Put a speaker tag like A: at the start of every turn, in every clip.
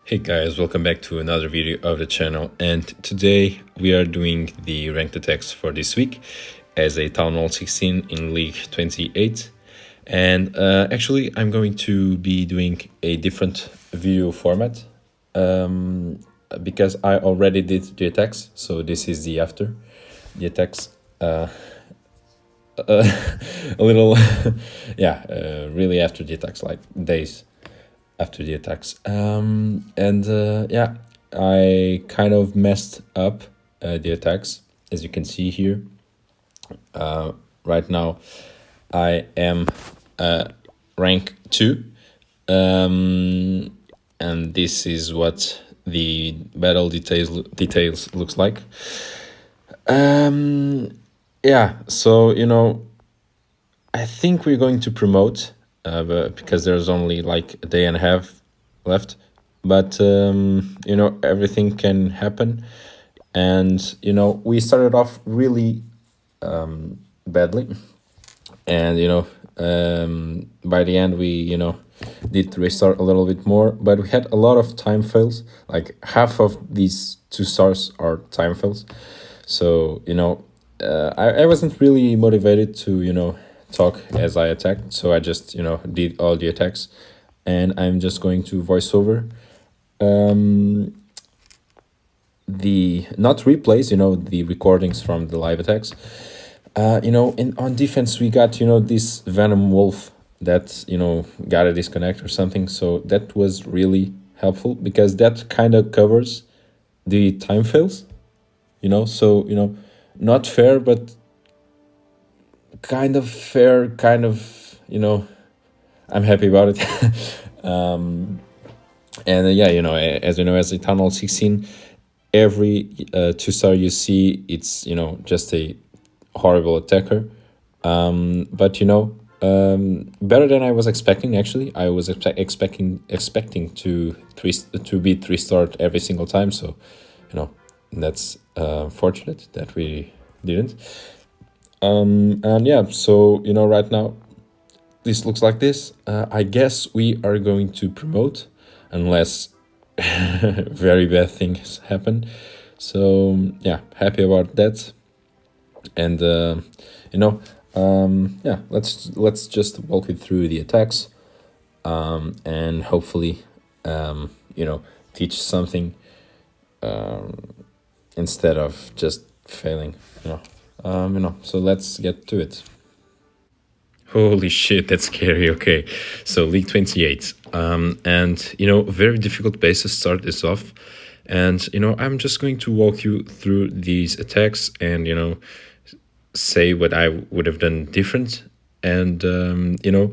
A: Hey guys, welcome back to another video of the channel, and today we are doing the ranked attacks for this week as a Town Hall 16 in League 28. And actually I'm going to be doing a different video format because I already did the attacks, so this is the after the attacks. A little really after the attacks, like days after the attacks. Yeah, I kind of messed up the attacks, as you can see here. Right now I am rank 2, and this is what the battle details looks like. Yeah, so I think we're going to promote because there's only like a day and a half left, but everything can happen. And we started off really badly, and by the end we did restart a little bit more, but we had a lot of time fails. Like half of these 2 stars are time fails, so I wasn't really motivated to talk as I attacked, so I just did all the attacks, and I'm just going to voice over the not replays, the recordings from the live attacks. On defense we got this Venom Wolf that got a disconnect or something, so that was really helpful because that kind of covers the time fails, so not fair, but kind of fair, kind of, I'm happy about it. As as a Town Hall 16, every 2-star you see, it's just a horrible attacker, but better than I was expecting. Actually, I was expecting to be 3-starred every single time, so that's fortunate that we didn't. And yeah, so right now this looks like this. I guess we are going to promote unless very bad things happen, so yeah, happy about that. And yeah, let's just walk you through the attacks, and hopefully teach something instead of just failing. So let's get to it. Holy shit, that's scary. Okay, so League 28, and very difficult base to start this off, and I'm just going to walk you through these attacks and say what I would have done different. And a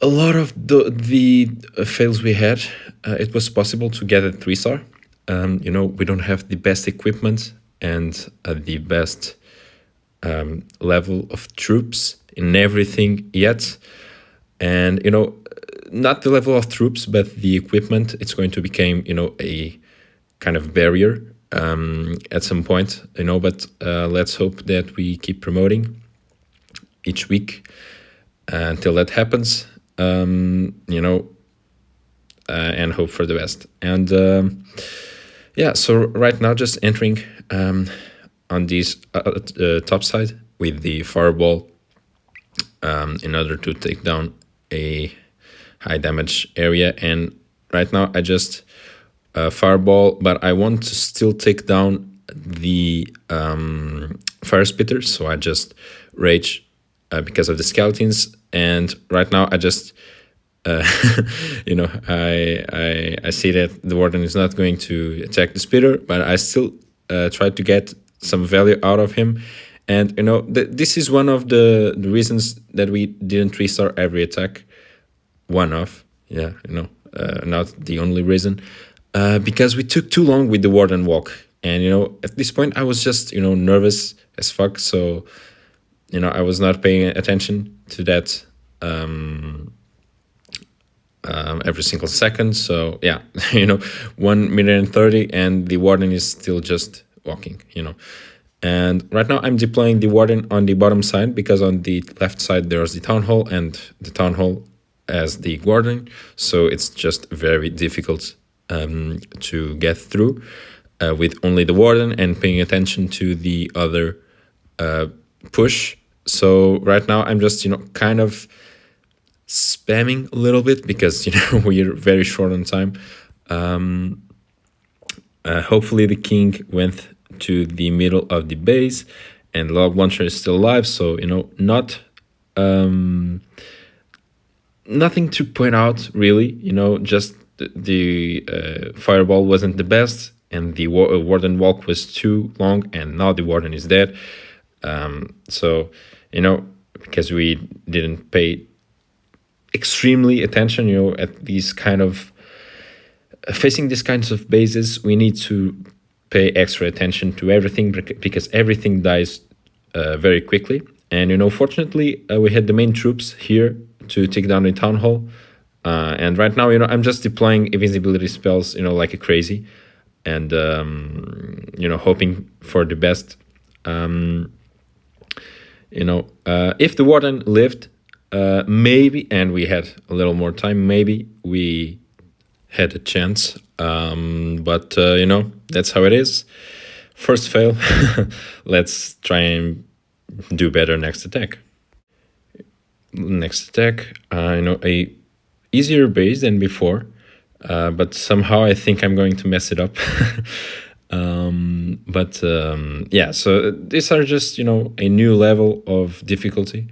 A: lot of the fails we had, it was possible to get a 3-star. We don't have the best equipment and the best level of troops in everything yet, and not the level of troops but the equipment. It's going to become a kind of barrier at some point, but let's hope that we keep promoting each week until that happens, and hope for the best. And yeah, so right now just entering on this top side with the fireball in order to take down a high damage area. And right now I just fireball, but I want to still take down the fire spitters, so I just rage because of the skeletons. And right now I just I see that the warden is not going to attack the spitter, but I still try to get some value out of him. And this is one of the reasons that we didn't 3-star every attack. One of, yeah, not the only reason, because we took too long with the warden walk. And at this point I was just nervous as fuck, so I was not paying attention to that every single second. So yeah, 1 minute and 30 and the warden is still just walking. And right now I'm deploying the warden on the bottom side because on the left side there's the town hall and the town hall as the warden, so it's just very difficult to get through with only the warden and paying attention to the other push. So right now I'm just kind of spamming a little bit because we're very short on time. Hopefully the king went to the middle of the base and log launcher is still alive, so not nothing to point out really. Just the fireball wasn't the best, and the warden walk was too long, and now the warden is dead. So because we didn't pay extremely attention at these kind of facing these kinds of bases, we need to pay extra attention to everything because everything dies very quickly. And fortunately, we had the main troops here to take down the town hall. And right now, I'm just deploying invisibility spells, like a crazy, and hoping for the best. If the warden lived, maybe, and we had a little more time, maybe we had a chance. But that's how it is. First fail. Let's try and do better next attack. Next attack, a easier base than before, but somehow I think I'm going to mess it up. Yeah, so these are just a new level of difficulty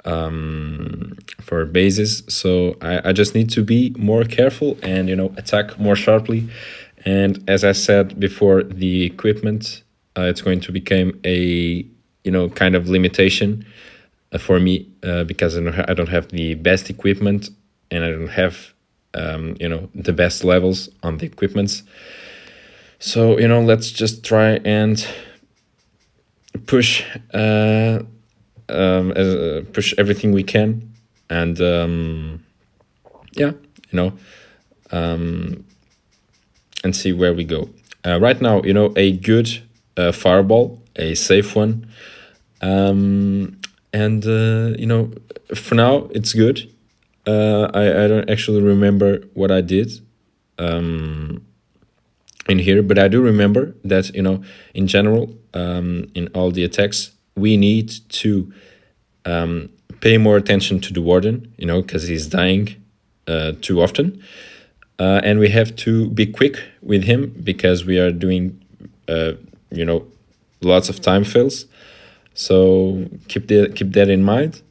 A: for bases. So I just need to be more careful and attack more sharply. And as I said before, the equipment it's going to become a kind of limitation for me because I don't have the best equipment and I don't have the best levels on the equipments. So let's just try and push push everything we can, and yeah, and see where we go. Right now, a good fireball, a safe one, and for now it's good. I don't actually remember what I did in here, but I do remember that in general, in all the attacks, we need to pay more attention to the warden, because he's dying too often, and we have to be quick with him because we are doing lots of time fills. So keep that in mind.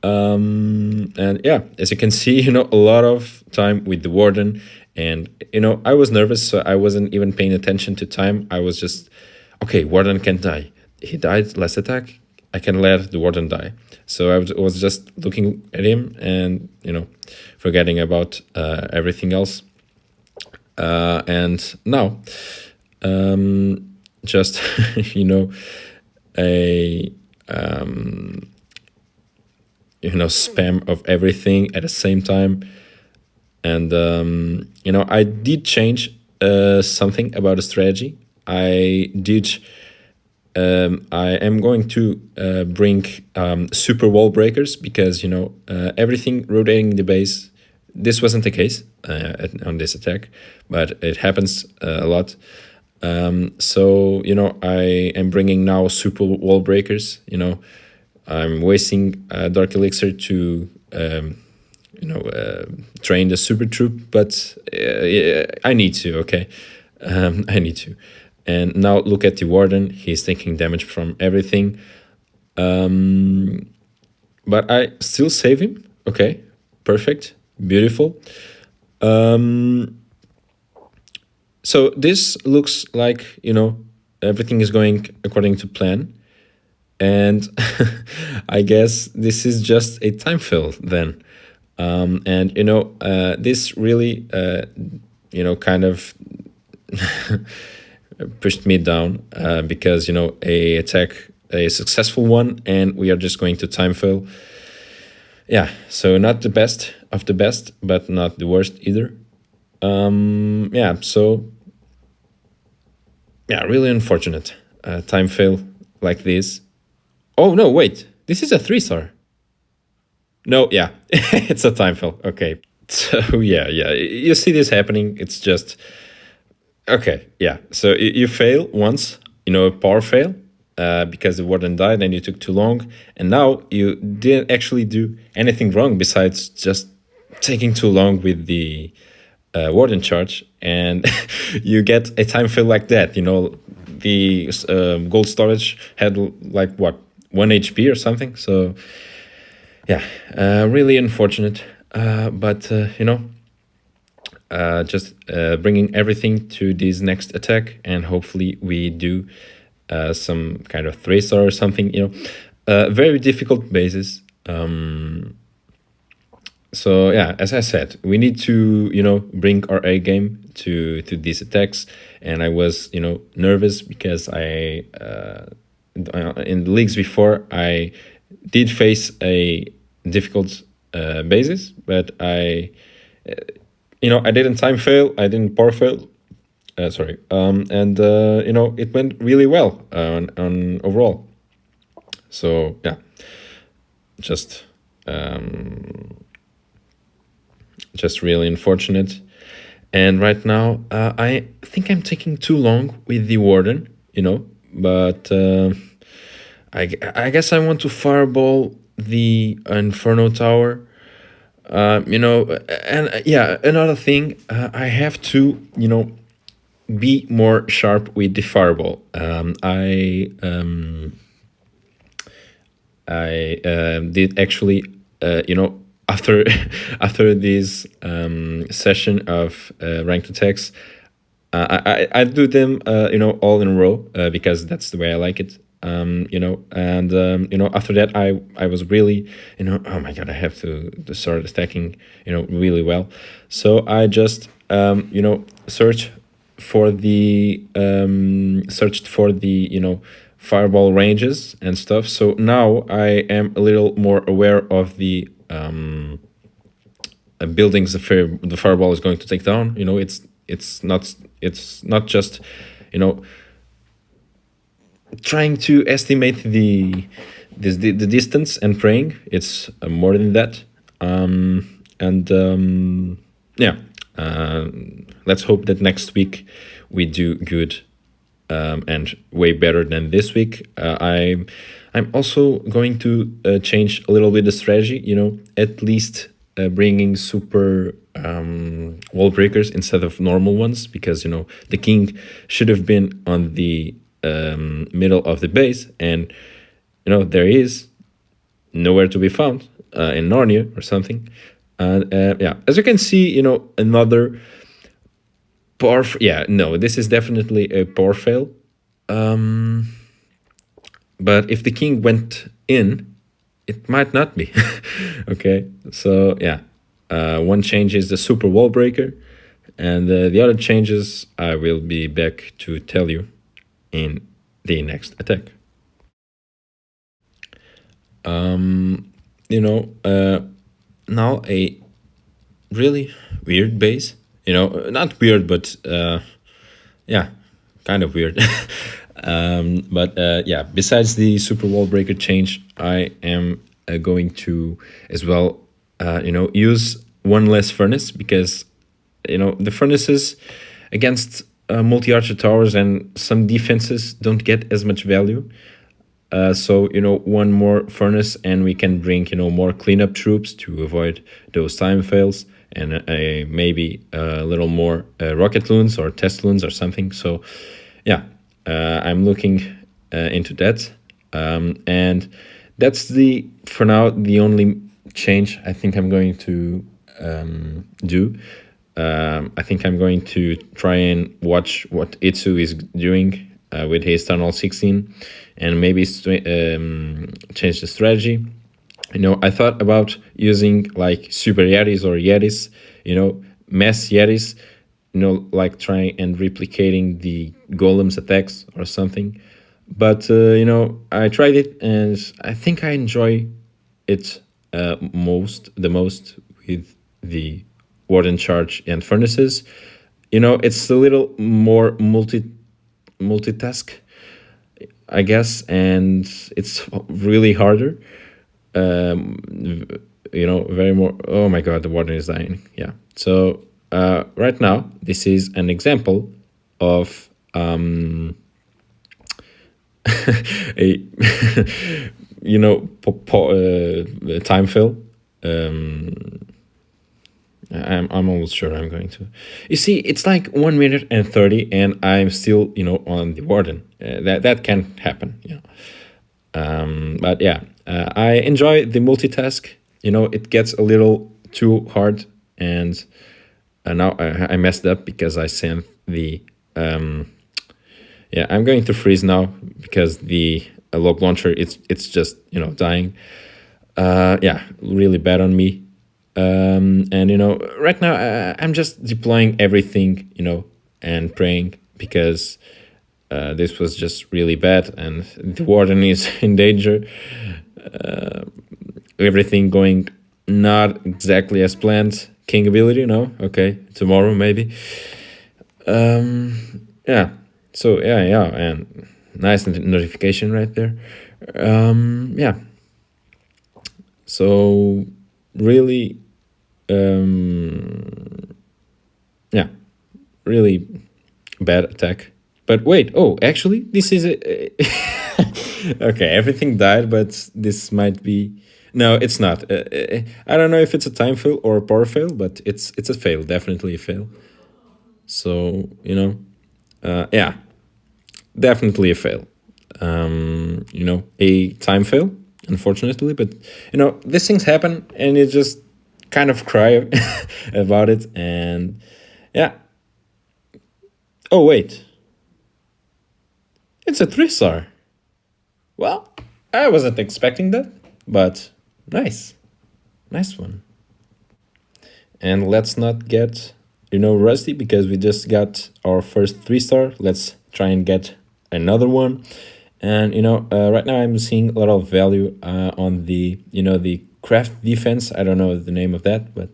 A: And yeah, as you can see, a lot of time with the warden, and I was nervous, so I wasn't even paying attention to time. I was just, okay, warden can die. He died last attack. I can let the warden die. So I was just looking at him and forgetting about everything else. And now, just a spam of everything at the same time. And I did change something about the strategy. I am going to bring super wall breakers because everything rotating the base. This wasn't the case on this attack, but it happens a lot. So I am bringing now super wall breakers. I'm wasting dark elixir to train the super troop, but I need to. Okay, I need to. And now look at the warden. He's taking damage from everything, but I still save him. Okay, perfect, beautiful. So this looks like everything is going according to plan. And I guess this is just a time fill then. And this really kind of pushed me down because a successful one, and we are just going to time fill. Yeah, so not the best of the best, but not the worst either. Yeah, so yeah, really unfortunate time fail like this. Oh no, wait, this is a 3-star. No, yeah, it's a time fail. Okay, So yeah, yeah, you see this happening. It's just okay. Yeah. So you fail once, a power fail, because the warden died and you took too long, and now you didn't actually do anything wrong besides just taking too long with the warden charge, and you get a time fail like that. The gold storage had like what 1 HP or something. So yeah, really unfortunate. But just bringing everything to this next attack, and hopefully we do some kind of 3-star or something. Very difficult bases. So yeah, as I said, we need to bring our A game to these attacks, and I was nervous because in the leagues before I did face a difficult basis, but I didn't time fail, I didn't power fail. Sorry, and it went really well on overall. So yeah, just just really unfortunate. And right now, I think I'm taking too long with the warden, but I guess I want to fireball the Inferno Tower. And yeah, another thing, I have to, be more sharp with the fireball. I did actually, after after this session of ranked attacks, I do them, all in a row, because that's the way I like it. And after that, I was really, oh my god, I have to start attacking, really well. So I just, searched for the fireball ranges and stuff. So now I am a little more aware of the buildings the fireball is going to take down. It's not just trying to estimate the distance and praying. It's more than that. And yeah, let's hope that next week we do good, and way better than this week. I'm also going to change a little bit the strategy. At least bringing super wall breakers instead of normal ones, because the king should have been on the middle of the base, and there is nowhere to be found in Narnia or something. And yeah, as you can see, another power. Yeah, no, this is definitely a power fail. But if the king went in, it might not be. Okay, so yeah, one change is the super wall breaker, and the other changes I will be back to tell you in the next attack. Now a really weird base. Not weird, but yeah, kind of weird. But yeah, besides the super wall breaker change, I am going to as well, use one less furnace, because the furnaces against multi-archer towers and some defenses don't get as much value. So one more furnace, and we can bring more cleanup troops to avoid those time fails, and maybe a little more rocket loons or test loons or something. So yeah, I'm looking into that, and that's for now the only change I think I'm going to do. I think I'm going to try and watch what Itsu is doing with his Tunnel 16, and maybe change the strategy. I thought about using like super Yetis or Yetis, mass Yetis, like trying and replicating the golem's attacks or something. But, I tried it, and I think I enjoy it the most with the Warden Charge and Furnaces. It's a little more multitask, I guess, and it's really harder. very more. Oh my god, the warden is dying. Yeah. So right now, this is an example of a time fill. I'm almost sure I'm going to. You see, it's like 1 minute and 30, and I'm still on the warden. That can happen. But yeah, I enjoy the multitask. It gets a little too hard, and now I messed up because I sent the. Yeah, I'm going to freeze now because the log launcher it's just dying. Yeah, really bad on me. And right now I'm just deploying everything, and praying because this was just really bad, and the warden is in danger. Everything going not exactly as planned. King ability, no, okay, tomorrow maybe. Yeah. So yeah, and nice notification right there. Yeah. So really, yeah, really bad attack. But wait, oh, actually, this is a okay. Everything died, but this might be. No, it's not. I don't know if it's a time fail or a power fail, but it's a fail, definitely a fail. So yeah, definitely a fail. A time fail, unfortunately, but these things happen, and you just kind of cry about it, and yeah. Oh wait, it's a 3 star. Well, I wasn't expecting that, but nice, nice one. And let's not get rusty because we just got our first 3 star. Let's try and get another one. And right now I'm seeing a lot of value on the craft defense. I don't know the name of that, but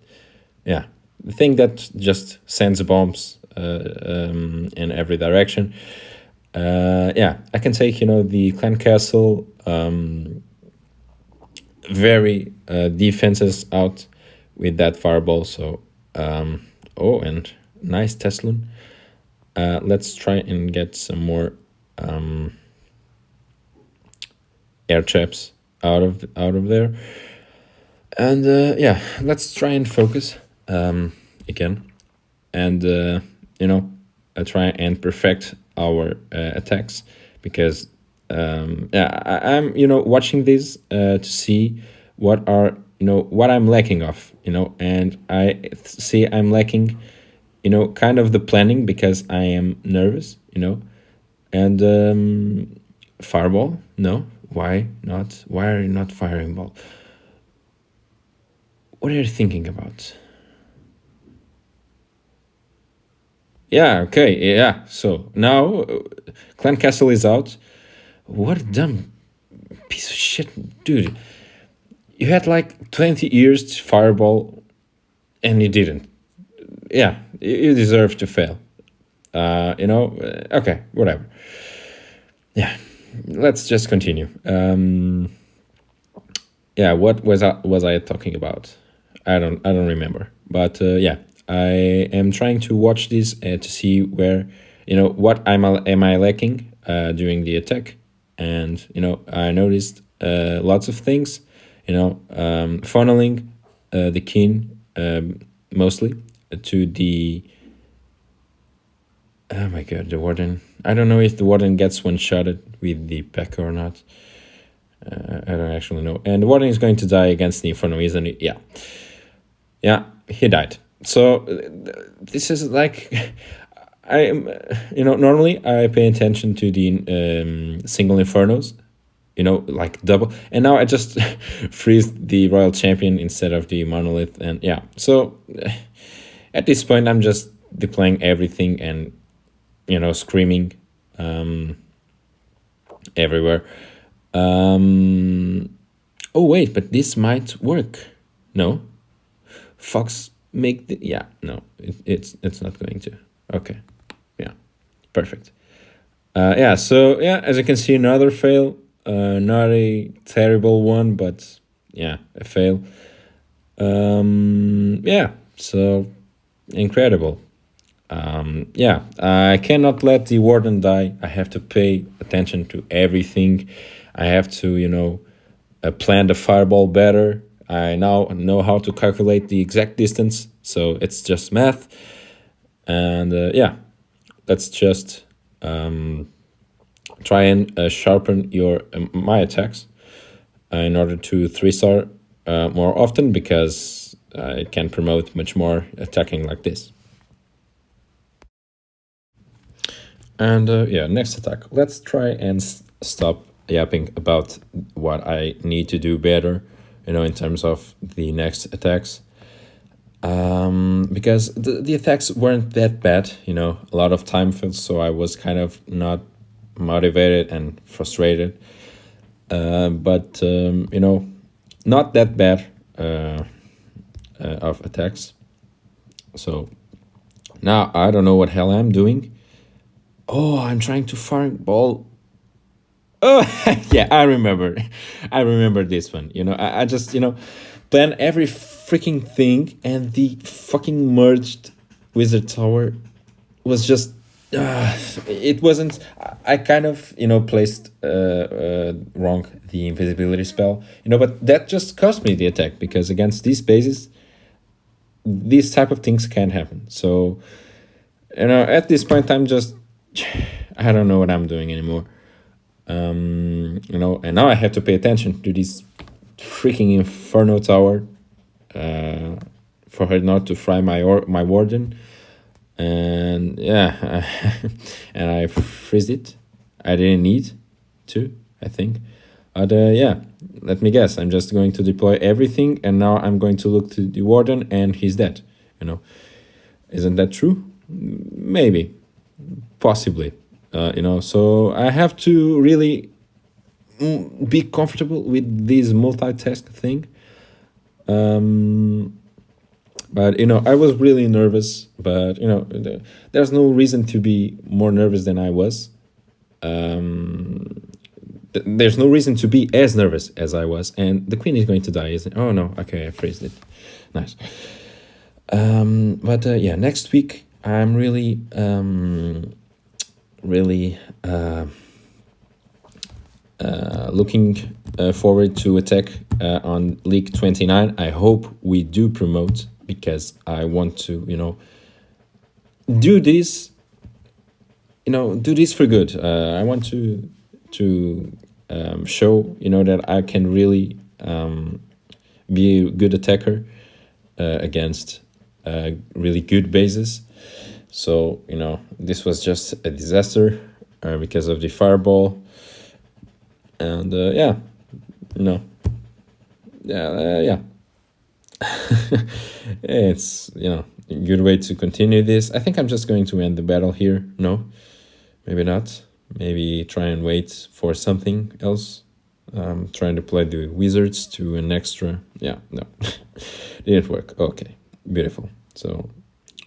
A: yeah, the thing that just sends bombs in every direction. Yeah, I can take the clan castle very defenses out with that fireball. So oh, and nice Teslin. Let's try and get some more air traps out of there, and yeah, let's try and focus again, and try and perfect our attacks, because yeah, I'm watching this to see what I'm lacking of, and I see I'm lacking kind of the planning, because I am nervous, and fireball, no, why not? Why are you not firing ball? What are you thinking about? Yeah, okay, yeah. So now Clan Castle is out. What a dumb piece of shit, dude. You had like 20 years to fireball and you didn't. Yeah, you deserve to fail. Okay, whatever. Yeah, let's just continue. Yeah, what was I talking about? I don't remember. But yeah, I am trying to watch this to see where what am I lacking during the attack, and I noticed lots of things. Funneling the king mostly to the. Oh my god, the warden. I don't know if the warden gets one shotted with the P.E.K.K.A or not. I don't actually know. And the warden is going to die against the Inferno, isn't he? Yeah. Yeah, he died. So this is like I am, normally I pay attention to the single Infernos, like double, and now I just freeze the Royal Champion instead of the Monolith, and yeah. So at this point, I'm just deploying everything and screaming everywhere. Oh wait, but this might work. No, Fox make the no, it's not going to. Okay, yeah, perfect. Yeah, so yeah, as you can see, another fail. Not a terrible one, but yeah, a fail. Yeah, so incredible. Yeah, I cannot let the warden die. I have to pay attention to everything. I have to, plan the fireball better. I now know how to calculate the exact distance, so it's just math. And yeah, let's just try and sharpen your my attacks in order to 3-star more often, because it can promote much more attacking like this. And yeah, next attack. Let's try and stop yapping about what I need to do better, in terms of the next attacks. Because the attacks weren't that bad, a lot of time filled, so I was kind of not motivated and frustrated. But not that bad of attacks. So now I don't know what hell I'm doing. Oh, I'm trying to fireball. Oh, yeah, I remember. I remember this one. I just, plan every freaking thing, and the fucking merged wizard tower was just. It wasn't. I kind of, placed wrong the invisibility spell, but that just cost me the attack, because against these bases, these type of things can happen. So, at this point, I'm just. I don't know what I'm doing anymore. And now I have to pay attention to this freaking inferno tower, for her not to fry my warden. And yeah, and I freeze it. I didn't need to, I think. But yeah, let me guess. I'm just going to deploy everything, and now I'm going to look to the warden, and he's dead. Isn't that true? Maybe, possibly. So I have to really be comfortable with this multitask thing. But I was really nervous. But there's no reason to be more nervous than I was. There's no reason to be as nervous as I was. And the queen is going to die, isn't it? Oh no, okay, I phrased it. Nice. But yeah, next week I'm really looking forward to attack on League 29. I hope we do promote, because I want to, do this, do this for good. I want to show, that I can really be a good attacker against really good bases. So, this was just a disaster because of the fireball. And yeah, yeah, it's a good way to continue this. I think I'm just going to end the battle here. No, maybe not. Maybe try and wait for something else. Trying to play the wizards to an extra. Yeah, no, didn't work. Okay, beautiful. So,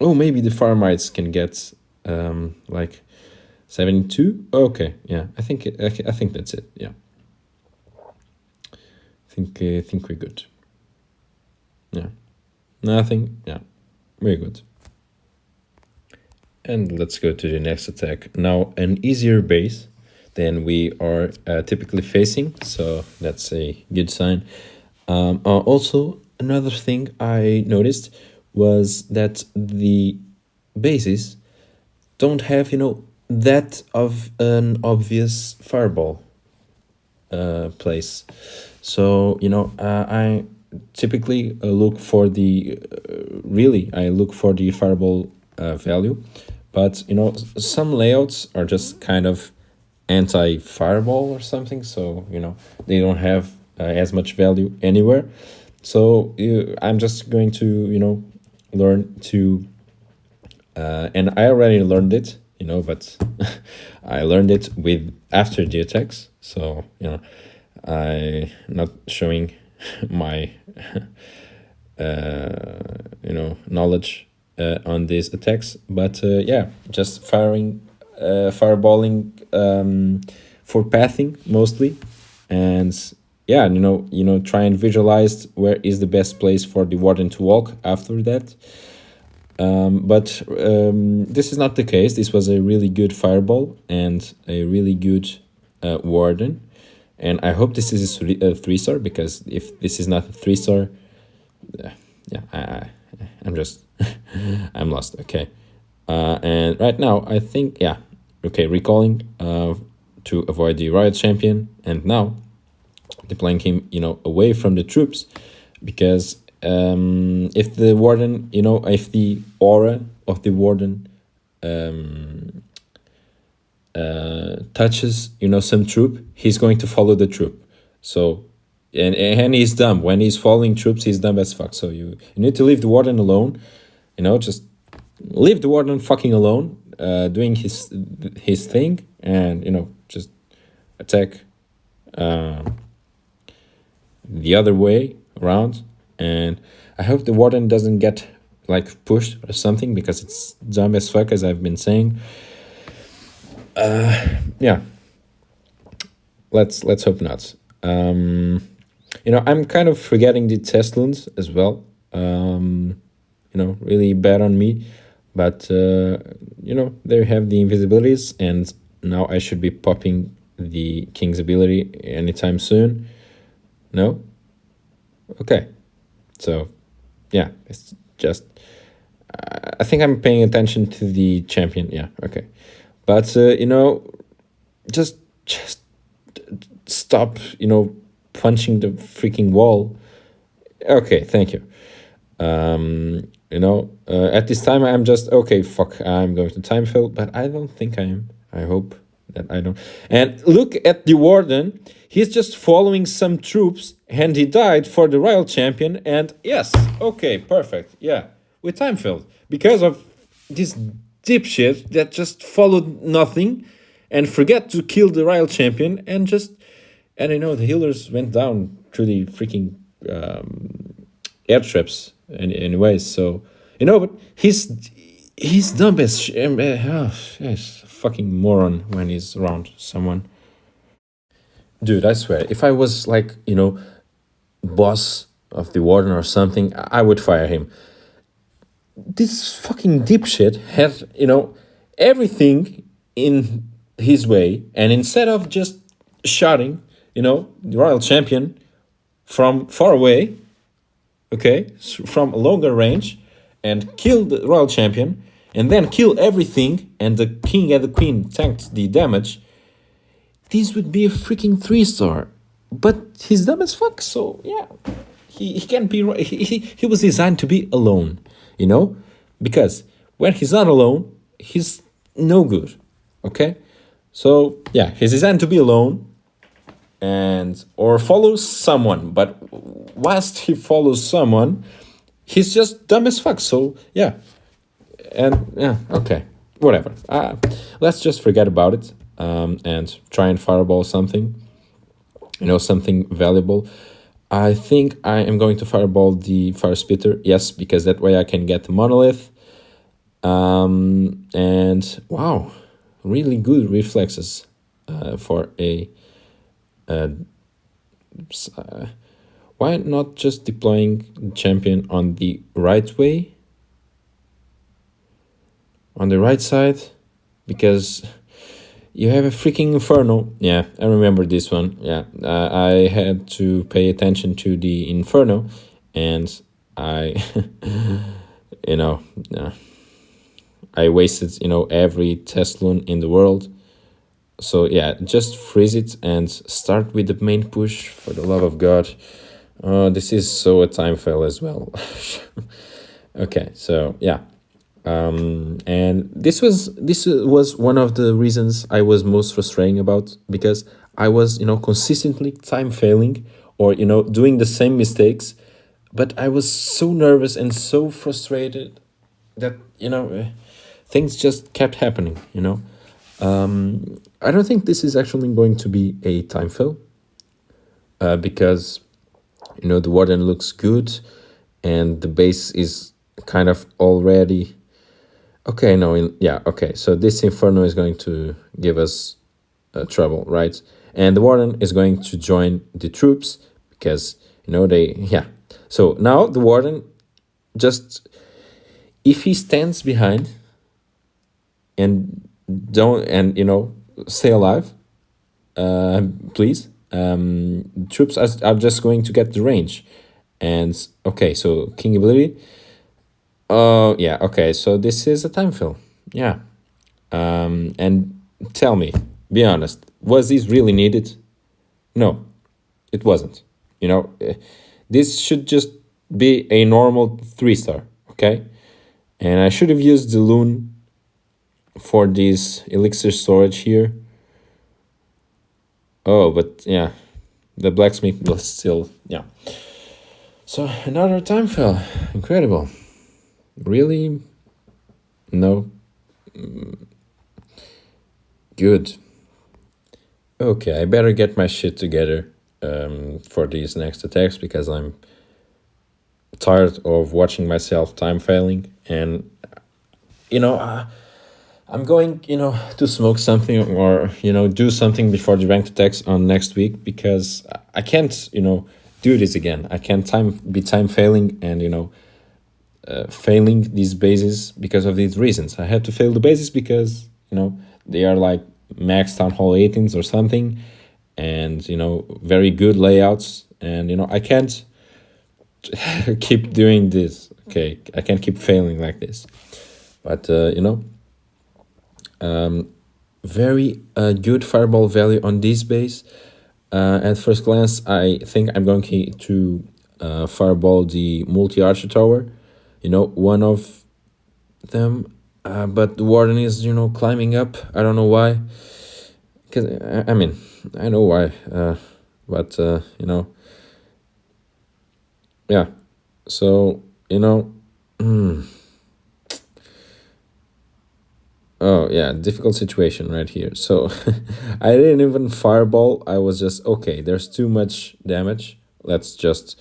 A: oh, maybe the farmites can get like 72. Okay, yeah, I think that's it. Yeah, I think we're good. Yeah, nothing. Yeah, very good. And let's go to the next attack. Now, an easier base than we are typically facing, so that's a good sign. Also, another thing I noticed was that the bases don't have, that of an obvious fireball place. So, I typically look for the I look for the fireball value, but some layouts are just kind of anti-fireball or something, so they don't have as much value anywhere. So I'm just going to learn to and I already learned it, but I learned it with after the attacks. So I not showing my knowledge on these attacks, but yeah, just fireballing for pathing mostly, and yeah, try and visualize where is the best place for the warden to walk after that. But this is not the case. This was a really good fireball and a really good warden. And I hope this is a 3-star, because if this is not a 3-star, yeah, I'm just, I'm lost. Okay. And right now, I think, yeah, okay, recalling to avoid the riot champion. And now deploying him, away from the troops, because if the warden, if the aura of the warden touches, some troop, he's going to follow the troop. So, and he's dumb. When he's following troops, he's dumb as fuck. So you need to leave the warden alone, just leave the warden fucking alone, doing his thing, and, just attack the other way around. And I hope the warden doesn't get like pushed or something, because it's dumb as fuck, as I've been saying. Yeah, let's hope not. I'm kind of forgetting the Teslans as well. Really bad on me, but they have the invisibilities, and now I should be popping the king's ability anytime soon. No? Okay. So, yeah, it's just, I think I'm paying attention to the champion. Yeah, okay. But, just stop, punching the freaking wall. Okay, thank you. At this time, I'm just, okay, fuck, I'm going to time fill, but I don't think I am. I hope that I don't. And look at the warden. He's just following some troops, and he died for the royal champion. And yes, okay, perfect. Yeah, we time filled because of this dipshit that just followed nothing and forget to kill the royal champion, and the healers went down through the freaking air traps anyways. So but he's dumb as yes, fucking moron when he's around someone. Dude, I swear, if I was like, boss of the warden or something, I would fire him. This fucking dipshit had, everything in his way, and instead of just shouting, the royal champion from far away, okay, from a longer range, and kill the royal champion, and then kill everything, and the king and the queen tanked the damage, this would be a freaking 3-star. But he's dumb as fuck, so yeah, he can't be right. He was designed to be alone, because when he's not alone, he's no good, okay? So yeah, he's designed to be alone, and or follows someone, but whilst he follows someone, he's just dumb as fuck. So yeah, and yeah, okay, whatever. Let's just forget about it, and try and fireball something, something valuable. I think I am going to fireball the fire spitter. Yes, because that way I can get the monolith. And wow, really good reflexes for a. Why not just deploying the champion on the right way? On the right side? Because you have a freaking inferno. Yeah, I remember this one. Yeah, I had to pay attention to the inferno, and I, I wasted, every Teslon in the world. So yeah, just freeze it and start with the main push, for the love of God. This is so a time fail as well. Okay, so yeah. And this was one of the reasons I was most frustrating about, because I was, consistently time failing, or, doing the same mistakes, but I was so nervous and so frustrated that, things just kept happening, I don't think this is actually going to be a time fail, because, the warden looks good, and the base is kind of already... Okay, no, yeah, okay. So this Inferno is going to give us trouble, right? And the warden is going to join the troops because they, yeah. So now the warden just, if he stands behind and don't, and stay alive, please. Troops are just going to get the range, and okay, so king ability. Oh yeah, okay, so this is a time fill. Yeah. And tell me, be honest, was this really needed? No, it wasn't. This should just be a normal 3-star, okay? And I should have used the loon for this elixir storage here. Oh, but yeah, the blacksmith was still, yeah. So another time fell. Incredible. Really? No. Good. Okay, I better get my shit together for these next attacks because I'm tired of watching myself time failing. And I'm going to smoke something or do something before the ranked attacks on next week because I can't do this again. I can't be time failing and failing these bases because of these reasons. I had to fail the bases because they are like max town hall 18s or something, and very good layouts, and I can't keep doing this. Okay, I can't keep failing like this. But very good fireball value on this base. At first glance, I think I'm going to fireball the multi-archer tower. One of them. But the warden is, climbing up. I don't know why. Because, I mean, I know why. But, yeah. So, oh, yeah, difficult situation right here. So, I didn't even fireball. I was just, okay, there's too much damage. Let's just,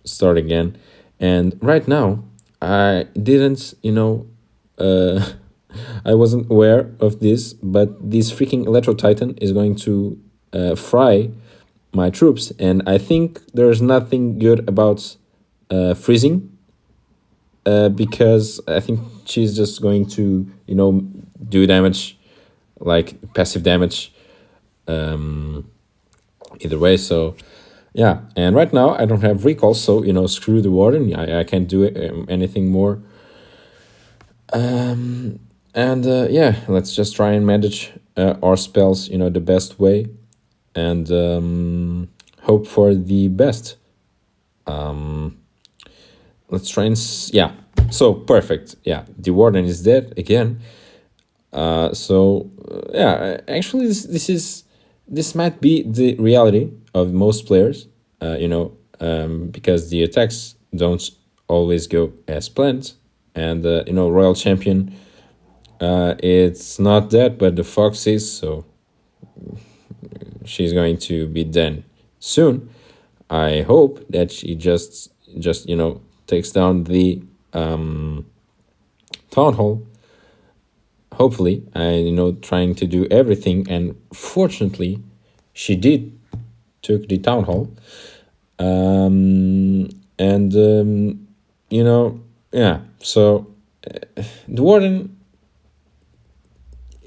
A: start again. And right now, I didn't, I wasn't aware of this, but this freaking Electro Titan is going to fry my troops. And I think there's nothing good about freezing because I think she's just going to, do damage, like passive damage, either way. So, yeah. And right now I don't have recall, so, screw the warden. I can't do anything more. And yeah, let's just try and manage our spells, the best way, and hope for the best. Let's try and yeah. So perfect. Yeah, the warden is dead again. Yeah, actually, this might be the reality of most players. Because the attacks don't always go as planned, and Royal Champion. It's not that, but the fox is, so she's going to be done soon. I hope that she just takes down the town hall. Hopefully, trying to do everything, and fortunately, she did took the town hall. And yeah. So the warden.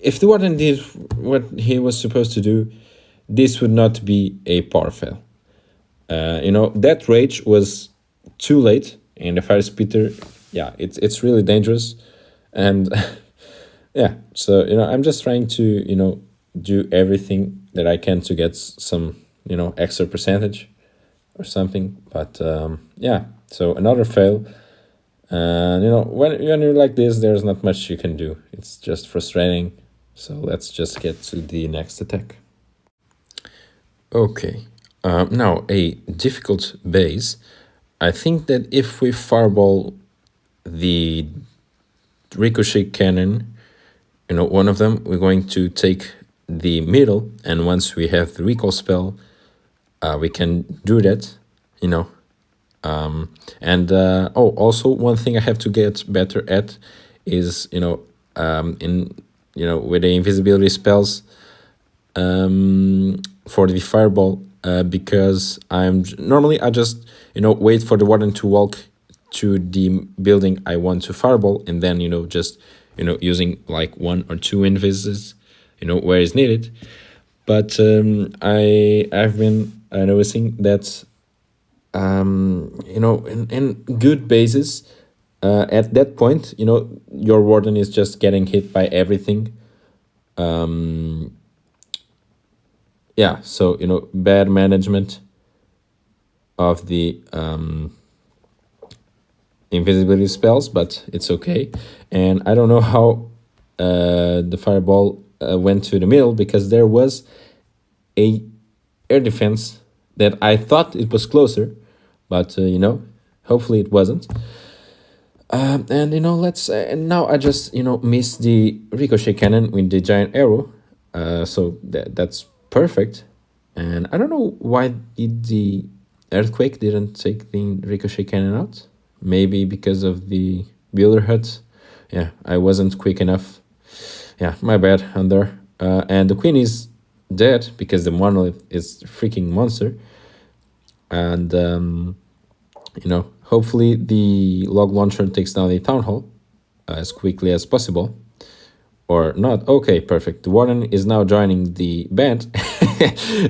A: If the warden did what he was supposed to do, this would not be a power fail. That rage was too late, and the fire splitter, yeah, it's really dangerous, and yeah. So I'm just trying to do everything that I can to get some extra percentage or something. But yeah, so another fail. And when you're like this, there's not much you can do. It's just frustrating. So let's just get to the next attack. Okay, now a difficult base. I think that if we fireball the ricochet cannon, one of them, we're going to take the middle, and once we have the recall spell, we can do that, and also one thing I have to get better at is in with the invisibility spells for the fireball, because normally I just wait for the warden to walk to the building I want to fireball, and then just using like one or two invises where it's needed. But I've been noticing that in good bases, at that point your warden is just getting hit by everything. Yeah, so bad management of the invisibility spells, but it's okay. And I don't know how the fireball went to the middle, because there was a air defense that I thought it was closer, but hopefully it wasn't. And let's and now I just miss the ricochet cannon with the giant arrow, so that's perfect. And I don't know why did the earthquake didn't take the ricochet cannon out. Maybe because of the builder hut. Yeah, I wasn't quick enough. Yeah, my bad, Under. And the queen is dead because the monolith is a freaking monster. And hopefully the log launcher takes down the town hall as quickly as possible. Or not. Okay, perfect. The warden is now joining the band.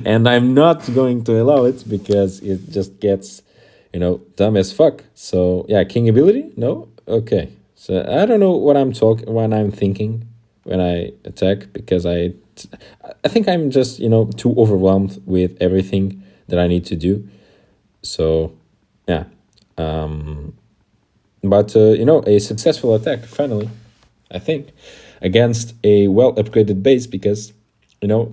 A: And I'm not going to allow it because it just gets, dumb as fuck. So yeah, king ability? No? Okay. So I don't know what I'm thinking when I attack, because I think I'm just, too overwhelmed with everything that I need to do. So yeah. But a successful attack finally, I think, against a well upgraded base, because the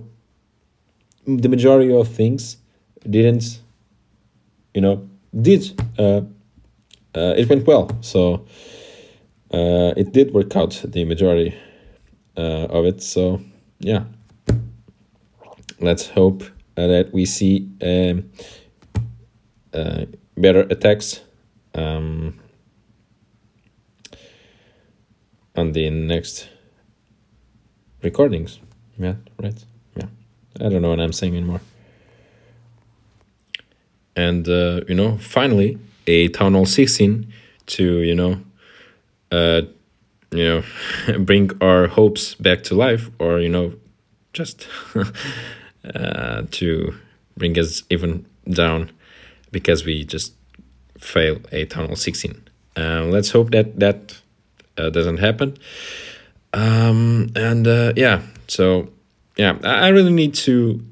A: majority of things didn't did it went well. So it did work out, the majority of it. So yeah, let's hope that we see better attacks on the next recordings. Yeah, right. Yeah, I don't know what I'm saying anymore. And finally, a Town Hall 16 to bring our hopes back to life, or just to bring us even down, because we just fail a Town Hall 16. Let's hope that doesn't happen. And yeah, so yeah, I really need to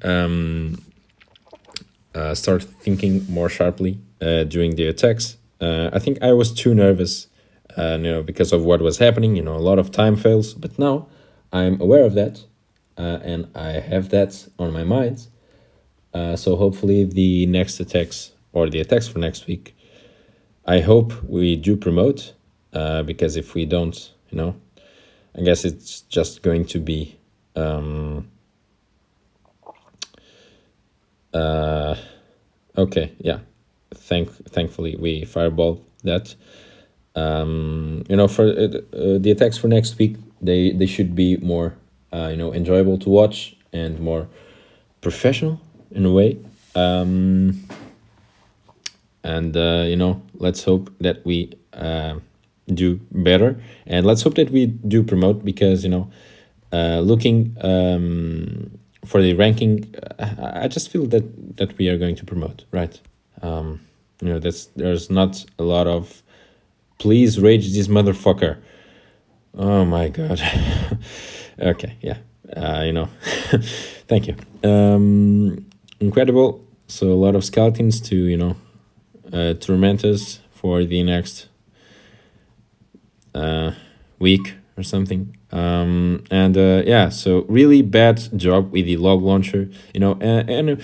A: start thinking more sharply during the attacks. I think I was too nervous, because of what was happening. A lot of time fails, but now I'm aware of that, and I have that on my mind. So hopefully the next attacks, or the attacks for next week, I hope we do promote, because if we don't, I guess it's just going to be okay. Yeah, thankfully we fireball that. For the attacks for next week, they should be more enjoyable to watch, and more professional in a way. And let's hope that we do better, and let's hope that we do promote, because looking for the ranking, I just feel that we are going to promote, right? There's not a lot of please rage this motherfucker. Oh my god. Okay, yeah. Thank you. Incredible. So a lot of skeletons to torment us for the next week or something. And yeah, so really bad job with the log launcher, and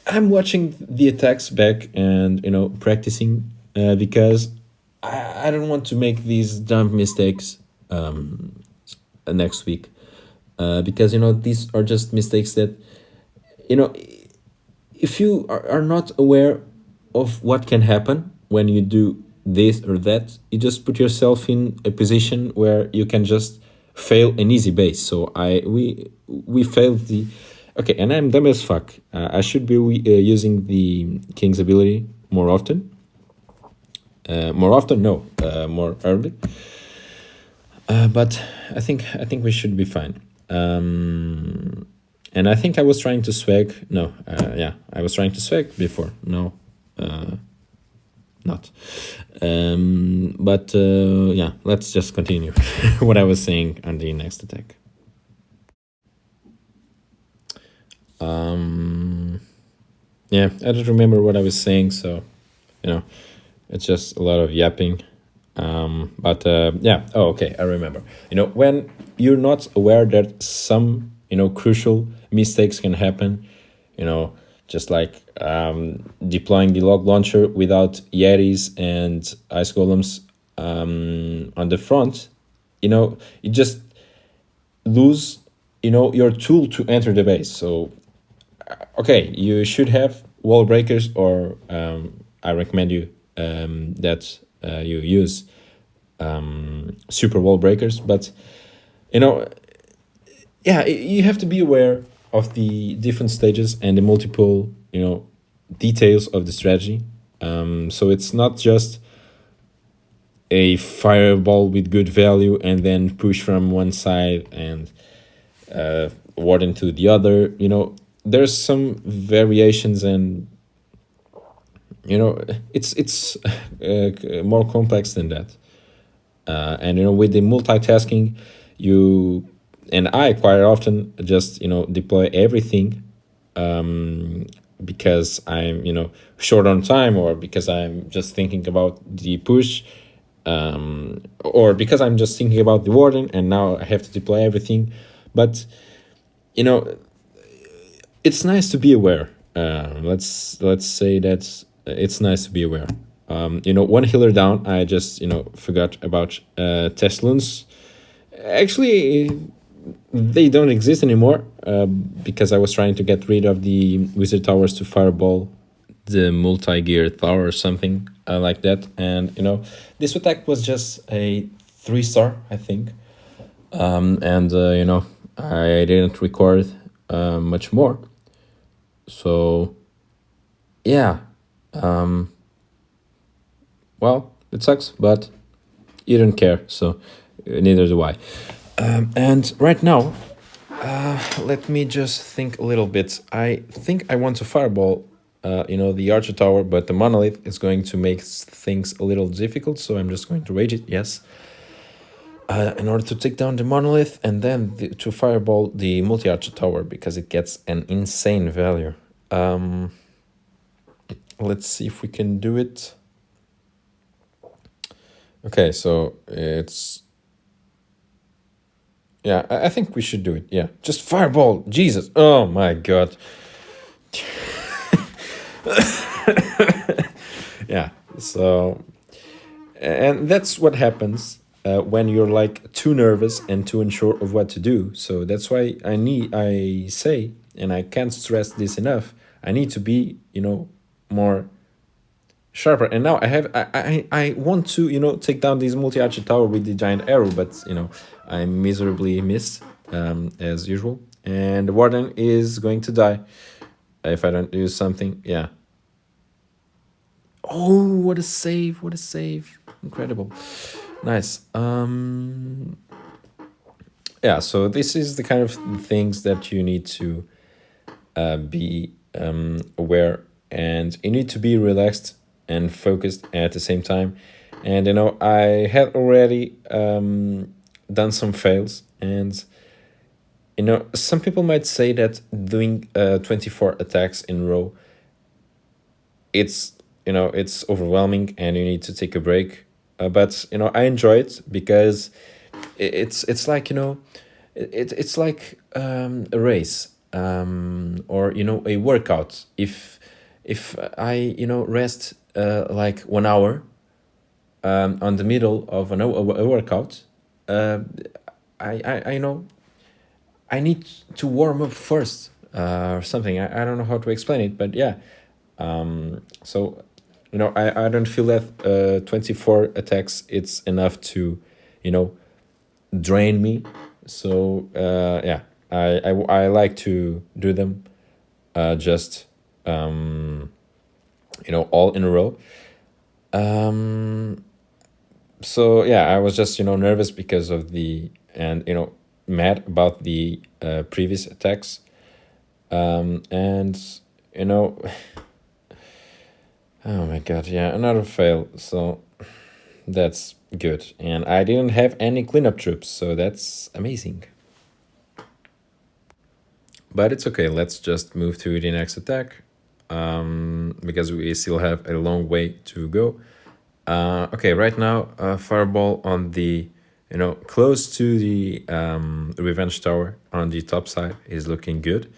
A: I'm watching the attacks back, and practicing, because I don't want to make these dumb mistakes next week, because these are just mistakes that if you are not aware of what can happen when you do this or that, you just put yourself in a position where you can just fail an easy base. So we failed the. Okay, and I'm dumb as fuck. I should be using the king's ability more often. More often, no, more early. But I think we should be fine. And I think I was trying to swag. No, yeah, I was trying to swag before. No, not. But yeah, let's just continue what I was saying on the next attack. Yeah, I don't remember what I was saying, so you know, it's just a lot of yapping. But yeah, oh, okay, I remember. When you're not aware that some crucial mistakes can happen, you know, just like deploying the log launcher without Yetis and ice golems on the front, you just lose your tool to enter the base. So okay, you should have wall breakers, or I recommend you that you use super wall breakers. But you know, yeah, you have to be aware of the different stages and the multiple details of the strategy. So it's not just a fireball with good value and then push from one side and warden to the other. There's some variations, and it's more complex than that. And with the multitasking, you and I quite often just deploy everything because I'm short on time, or because I'm just thinking about the push, or because I'm just thinking about the warden and now I have to deploy everything. But you know it's nice to be aware. Let's say that it's nice to be aware. One healer down, I just forgot about Teslans. Actually, they don't exist anymore because I was trying to get rid of the wizard towers to fireball the multi-gear tower or something like that. And this attack was just a 3-star, I think. And I didn't record much more. So yeah, well, it sucks, but you don't care, so neither do I. And right now, let me just think a little bit. I think I want to fireball, the Archer Tower, but the Monolith is going to make things a little difficult, so I'm just going to rage it, yes. In order to take down the Monolith, and then to fireball the Multi-Archer Tower, because it gets an insane value. Let's see if we can do it. Okay, so it's... Yeah, I think we should do it. Yeah, just fireball. Jesus. Oh my god. Yeah, so... And that's what happens when you're like too nervous and too unsure of what to do. So that's why I say, and I can't stress this enough, I need to be, more sharper. And now I want to take down this multi-archer tower with the giant arrow, but I miserably missed as usual, and the warden is going to die if I don't do something. Yeah. Oh, what a save, what a save. Incredible. Nice. Yeah, so this is the kind of things that you need to be aware, and you need to be relaxed and focused at the same time. And I had already done some fails, and some people might say that doing 24 attacks in a row, it's overwhelming and you need to take a break. But I enjoy it because it's like it's like a race, or a workout. If I rest like 1 hour on the middle of a workout, I I need to warm up first, or something. I don't know how to explain it, but yeah. So I don't feel that 24 attacks it's enough to drain me. So yeah, I like to do them just all in a row. So yeah, I was just nervous because of the and mad about the previous attacks. And you know oh my god, yeah, another fail. So that's good, and I didn't have any cleanup troops, so that's amazing. But it's okay. Let's just move to the next attack, because we still have a long way to go. Okay, right now, fireball on the, close to the revenge tower on the top side is looking good.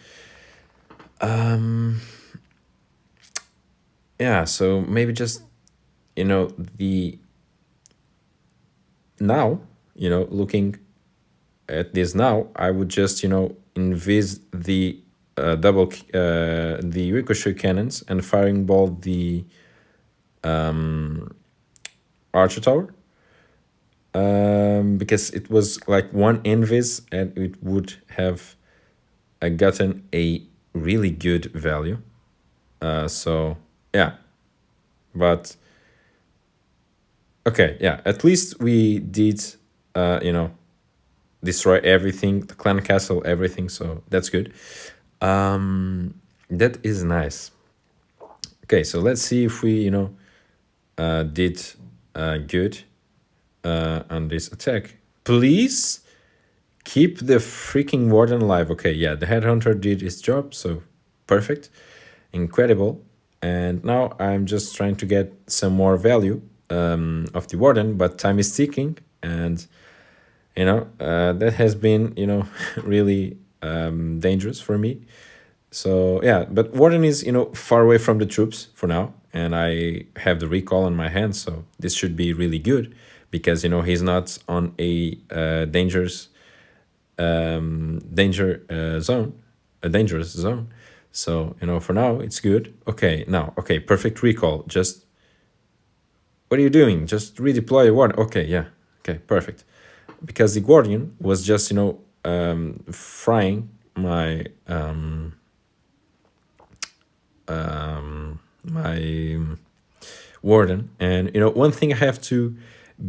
A: Yeah, so maybe just, the now, looking at this now, I would just, invis the the ricochet cannons and firing ball the archer tower, because it was like one invis and it would have gotten a really good value. So yeah, but okay, yeah. At least we did, destroy everything, the clan castle, everything. So that's good. That is nice. Okay, so let's see if we, did good on this attack. Please keep the freaking warden alive. Okay, yeah, the headhunter did his job, so perfect, incredible. And now I'm just trying to get some more value of the warden, but time is ticking, and that has been really dangerous for me. So yeah, but warden is far away from the troops for now, and I have the recall in my hands, so this should be really good because he's not on a zone, a dangerous zone. So for now it's good. Okay, now okay, perfect recall. Just what are you doing? Just redeploy your warden. Okay, yeah, okay, perfect. Because the guardian was just frying my my warden. And one thing I have to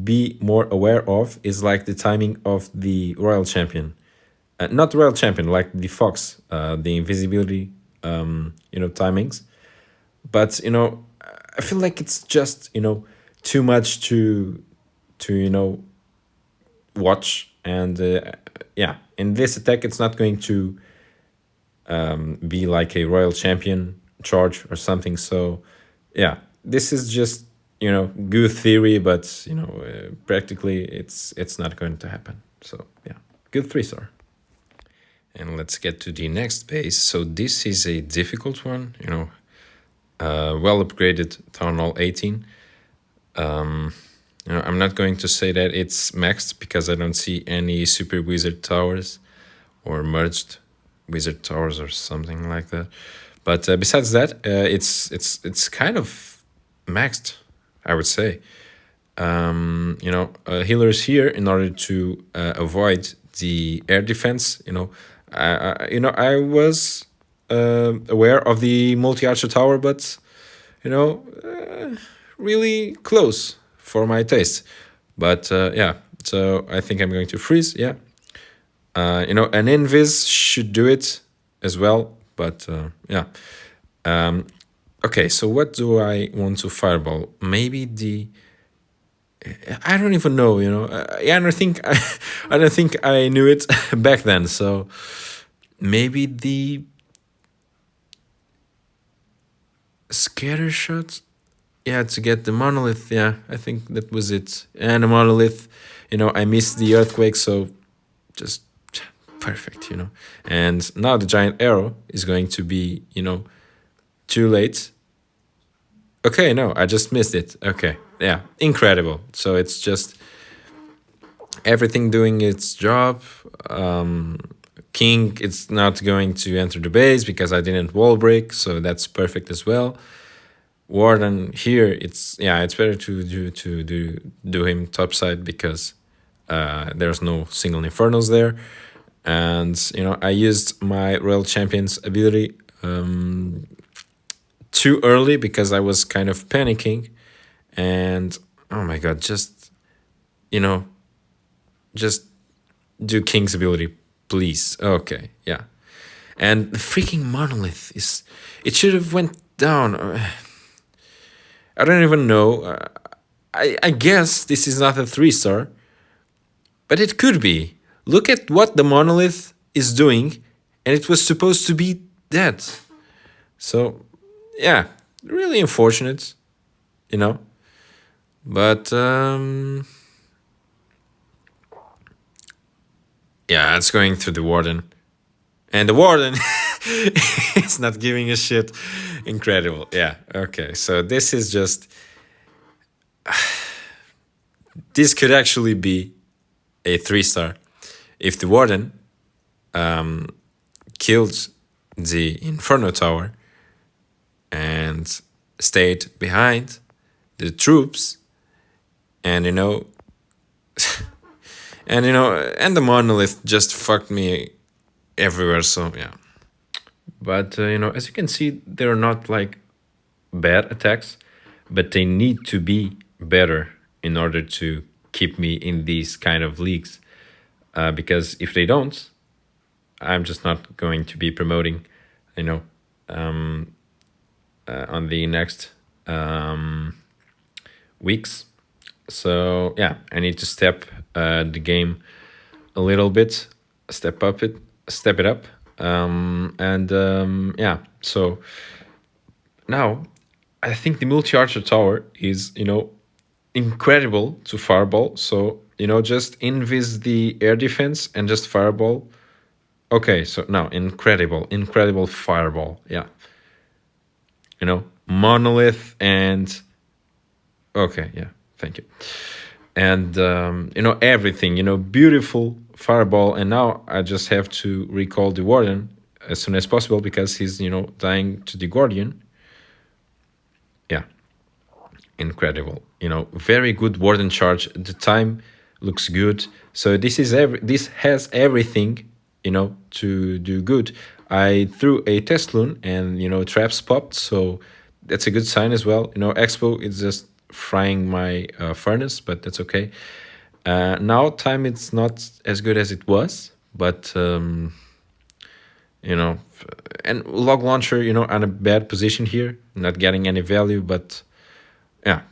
A: be more aware of is like the timing of the royal champion, not royal champion, like the fox, the invisibility, timings. But I feel like it's just too much to watch. And yeah, in this attack it's not going to be like a royal champion charge or something. So yeah, this is just good theory, but practically it's not going to happen. So yeah, good 3-star. And let's get to the next base. So this is a difficult one, well upgraded Town Hall 18. I'm not going to say that it's maxed because I don't see any super wizard towers or merged wizard towers or something like that. But besides that, it's kind of maxed, I would say. Healers here in order to avoid the air defense. I was aware of the multi archer tower, but really close for my taste. But yeah, so I think I'm going to freeze. Yeah, an invis should do it as well. But yeah. Okay, so what do I want to fireball? Maybe the I don't even know. Yeah, I don't think I don't think I knew it back then. So maybe the scatter shot. Yeah, to get the monolith. Yeah, I think that was it. And the monolith. I missed the earthquake, so just perfect. And now the giant arrow is going to be too late. Okay, no, I just missed it. Okay, yeah, incredible. So it's just everything doing its job. King, it's not going to enter the base because I didn't wall break, so that's perfect as well. Warden here, it's better to do him topside because There's no single Infernos there. And, I used my Royal Champion's ability too early because I was kind of panicking. And, oh my god, you know, just do King's ability, please. Okay, yeah. And the freaking Monolith is... It should have went down. I don't even know. I guess this is not a 3-star, but it could be. Look at what the Monolith is doing, and it was supposed to be dead. So, yeah, really unfortunate, you know. But, yeah, it's going through the Warden. And the Warden is not giving a shit. Incredible. Yeah, okay. So this is just... This could actually be a 3-star if the Warden killed the Inferno Tower and stayed behind the troops, and and the Monolith just fucked me everywhere. So yeah, but as you can see, they're not like bad attacks, but they need to be better in order to keep me in these kind of leagues. Because if they don't, I'm just not going to be promoting, on the next weeks. So yeah, I need to step the game a little bit, step it up, yeah. So now I think the multi-archer tower is incredible to fireball. So just invis the air defense and just fireball. Okay, so now incredible fireball. Yeah, monolith and okay, yeah, thank you. And everything, beautiful fireball. And now I just have to recall the Warden as soon as possible because he's dying to the Guardian. Yeah, incredible. Very good Warden charge. The time looks good. So this has everything to do good. I threw a test loon and traps popped, so that's a good sign as well. Expo is just frying my furnace, but that's okay. Now time it's not as good as it was, but and log launcher on a bad position here, not getting any value, but yeah,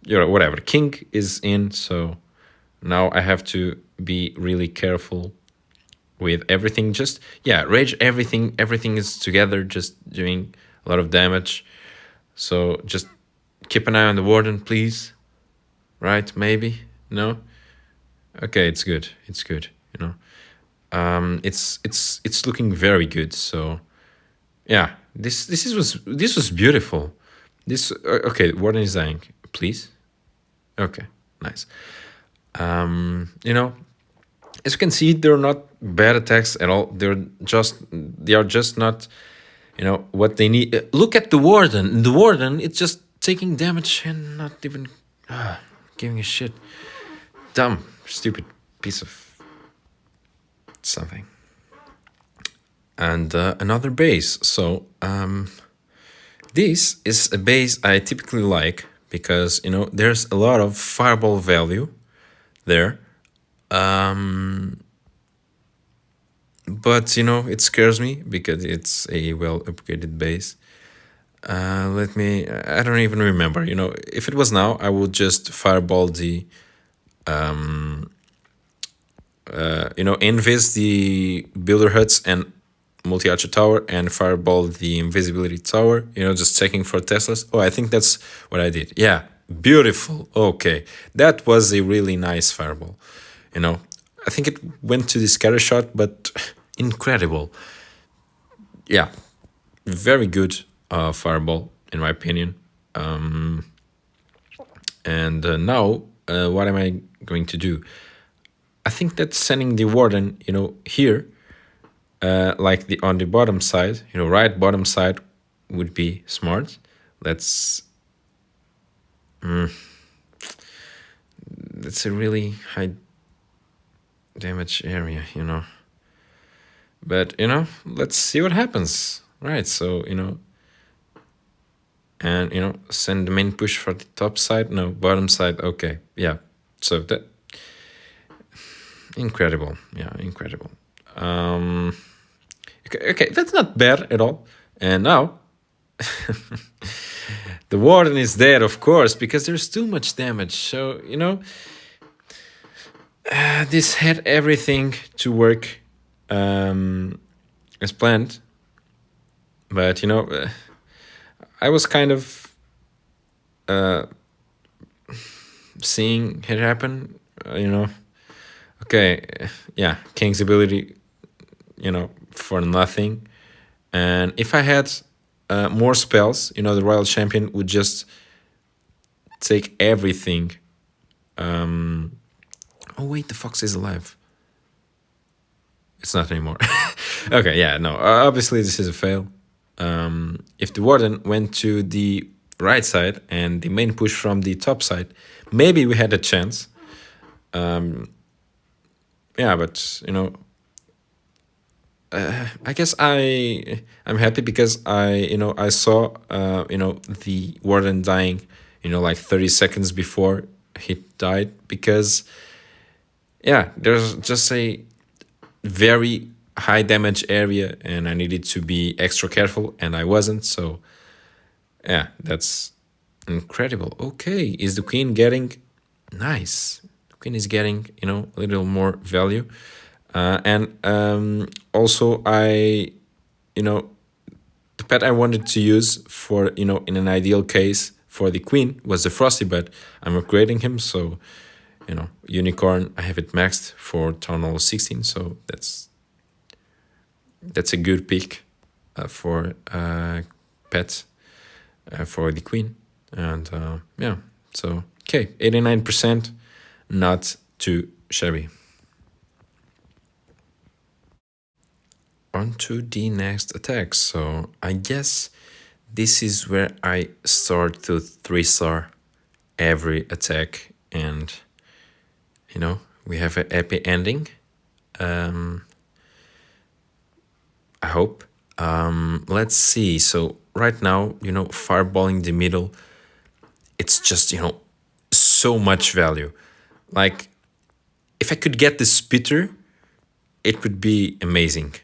A: whatever. King is in, so now I have to be really careful with everything. Just rage, everything is together, just doing a lot of damage. So just keep an eye on the Warden, please. Right? Maybe? No? Okay, it's good. It's looking very good. So yeah, this was beautiful. This okay, Warden is dying. Please. Okay, nice. As you can see, they're not bad attacks at all. They are just not, what they need. Look at the Warden. The Warden, it's just taking damage and not even giving a shit. Dumb, stupid piece of something. And another base. So this is a base I typically like because there's a lot of fireball value there. But it scares me because it's a well upgraded base. I don't even remember. If it was now, I would just fireball the invis the builder huts and multi-archer tower and fireball the invisibility tower, just checking for Teslas. Oh, I think that's what I did. Yeah, beautiful. Okay, that was a really nice fireball. I think it went to the scatter shot, but incredible. Yeah, very good fireball, in my opinion. And now, what am I going to do? I think that sending the Warden, here, like on the bottom side, right bottom side, would be smart. Let's. That's a really high damage area, you know. But, let's see what happens. Right, so, and, send the main push for the top side. No, bottom side. Okay, yeah. So that, incredible. Yeah, incredible. Okay, that's not bad at all. And now, the warden is dead, of course, because there's too much damage. So, this had everything to work as planned. But, I was kind of seeing it happen, Okay, yeah, King's ability, for nothing. And if I had more spells, the Royal Champion would just take everything. Oh, wait, the fox is alive. It's not anymore. Okay, yeah, no. Obviously, this is a fail. If the Warden went to the right side and the main push from the top side, maybe we had a chance. Yeah, but I guess I'm happy because I saw the Warden dying, like 30 seconds before he died, because yeah, there's just a very high damage area and I needed to be extra careful and I wasn't. So yeah, that's incredible. Okay, is the queen getting nice? The queen is getting, a little more value. And also the pet I wanted to use for, in an ideal case for the queen was the Frosty, but I'm upgrading him. So, unicorn, I have it maxed for town hall 16. So that's a good pick for pet for the queen. And yeah, so okay, 89%, not too shabby. On to the next attack. So I guess this is where I start to 3-star every attack, and we have a happy ending. I hope. Let's see. So right now, fireballing the middle, it's just, so much value. Like, if I could get the spitter, it would be amazing.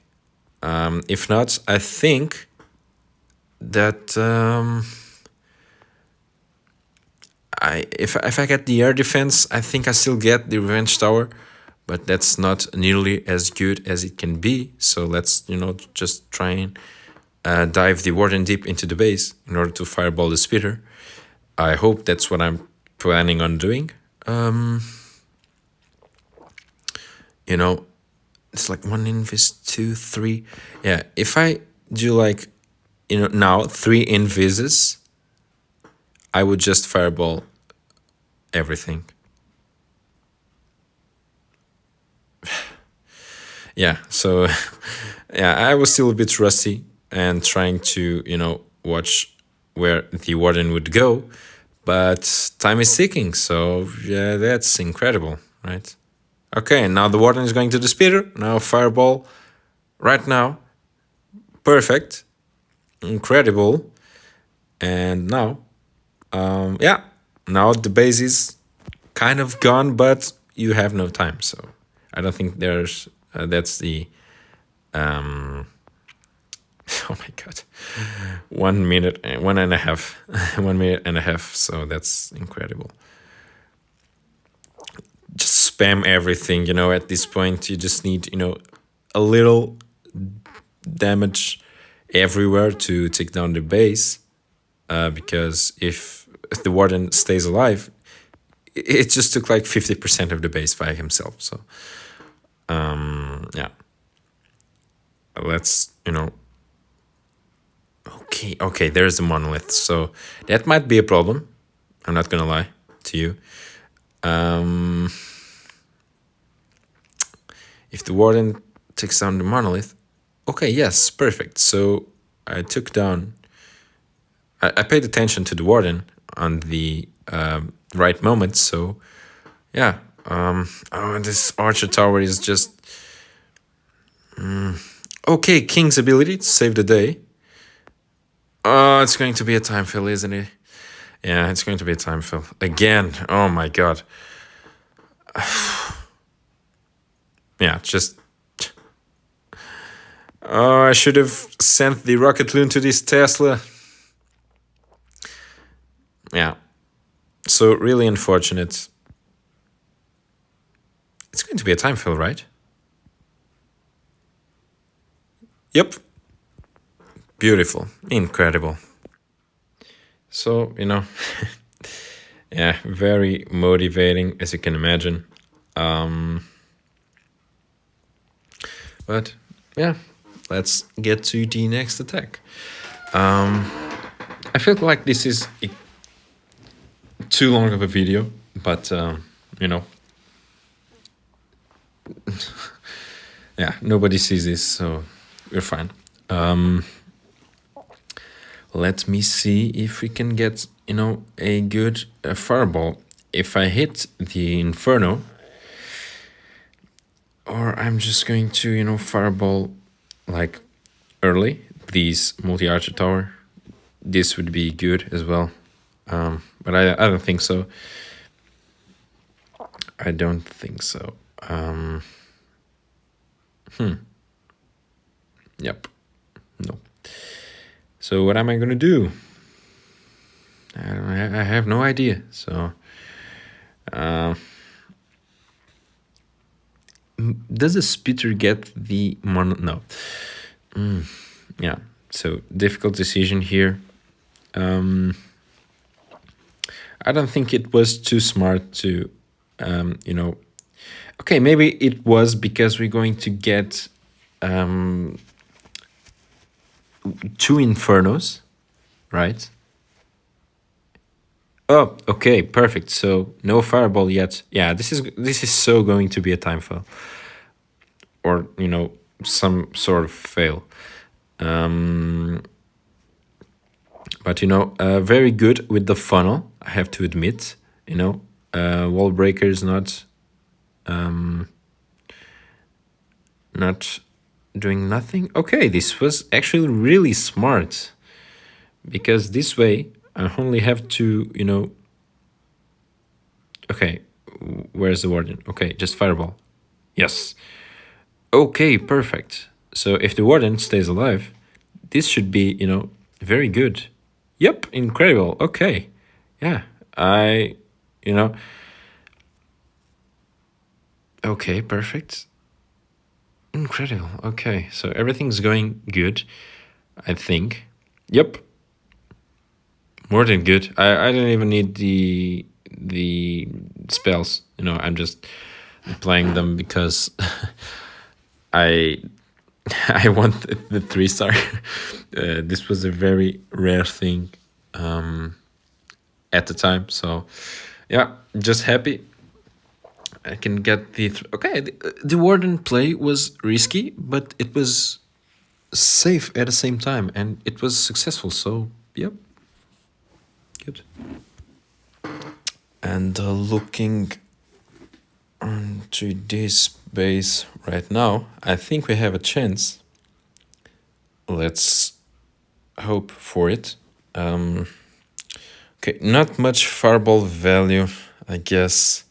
A: If not, I think that if I get the air defense, I think I still get the revenge tower, but that's not nearly as good as it can be. So let's just try and dive the warden deep into the base in order to fireball the spitter. I hope that's what I'm planning on doing. It's like 1 invis, 2, 3. Yeah, if I do like now 3 invises, I would just fireball everything. Yeah, so yeah, I was still a bit rusty and trying to watch where the warden would go, but time is ticking, so yeah, that's incredible, right? Okay, now the warden is going to the speeder. Now fireball right now. Perfect. Incredible. And now, yeah, now the base is kind of gone, but you have no time. So I don't think there's, that's the, oh my God, 1 minute, 1.5, 1.5 minutes. So that's incredible. Just spam everything, at this point. You just need, a little damage everywhere to take down the base, because if the warden stays alive, it just took like 50% of the base by himself. So yeah, let's okay, there's the monolith, so that might be a problem. I'm not gonna lie to you. If the warden takes down the monolith, okay, yes, perfect. So I took down, I paid attention to the warden on the right moment. So yeah, Oh, this Archer Tower is just... Okay, King's ability to save the day. Oh, it's going to be a time fill, isn't it? Yeah, it's going to be a time fill. Again, oh my god. Yeah, just... Oh, I should have sent the rocket loon to this Tesla. Yeah. So, really unfortunate. It's going to be a time fill, right? Yep. Beautiful. Incredible. So, yeah, very motivating, as you can imagine. But, yeah, let's get to the next attack. I feel like this is too long of a video, but, yeah, nobody sees this, so we're fine. Let me see if we can get, a good fireball. If I hit the Inferno, or I'm just going to, fireball like early, these multi-archer tower, this would be good as well. But I don't think so. I don't think so. Yep. No. So what am I gonna do? I have no idea. So, does a spitter get the mono? No. Yeah. So difficult decision here. I don't think it was too smart to, Okay, maybe it was because we're going to get two Infernos, right? Oh, okay, perfect. So no fireball yet. Yeah, this is so going to be a time fail, or some sort of fail. But very good with the funnel, I have to admit. Wall breakers not doing nothing. Okay, this was actually really smart, because this way I only have to, okay, where's the warden? Okay, just fireball. Yes. Okay, perfect. So if the warden stays alive, this should be, very good. Yep, incredible. Okay. Yeah, okay, perfect. Incredible. Okay, so everything's going good, I think. Yep. More than good. I don't even need the spells. I'm just playing them because I I want the 3-star. This was a very rare thing at the time. So yeah, just happy I can get the... Okay, the warden play was risky, but it was safe at the same time, and it was successful. So yep, good. And looking onto this base right now, I think we have a chance. Let's hope for it. Okay, not much fireball value, I guess.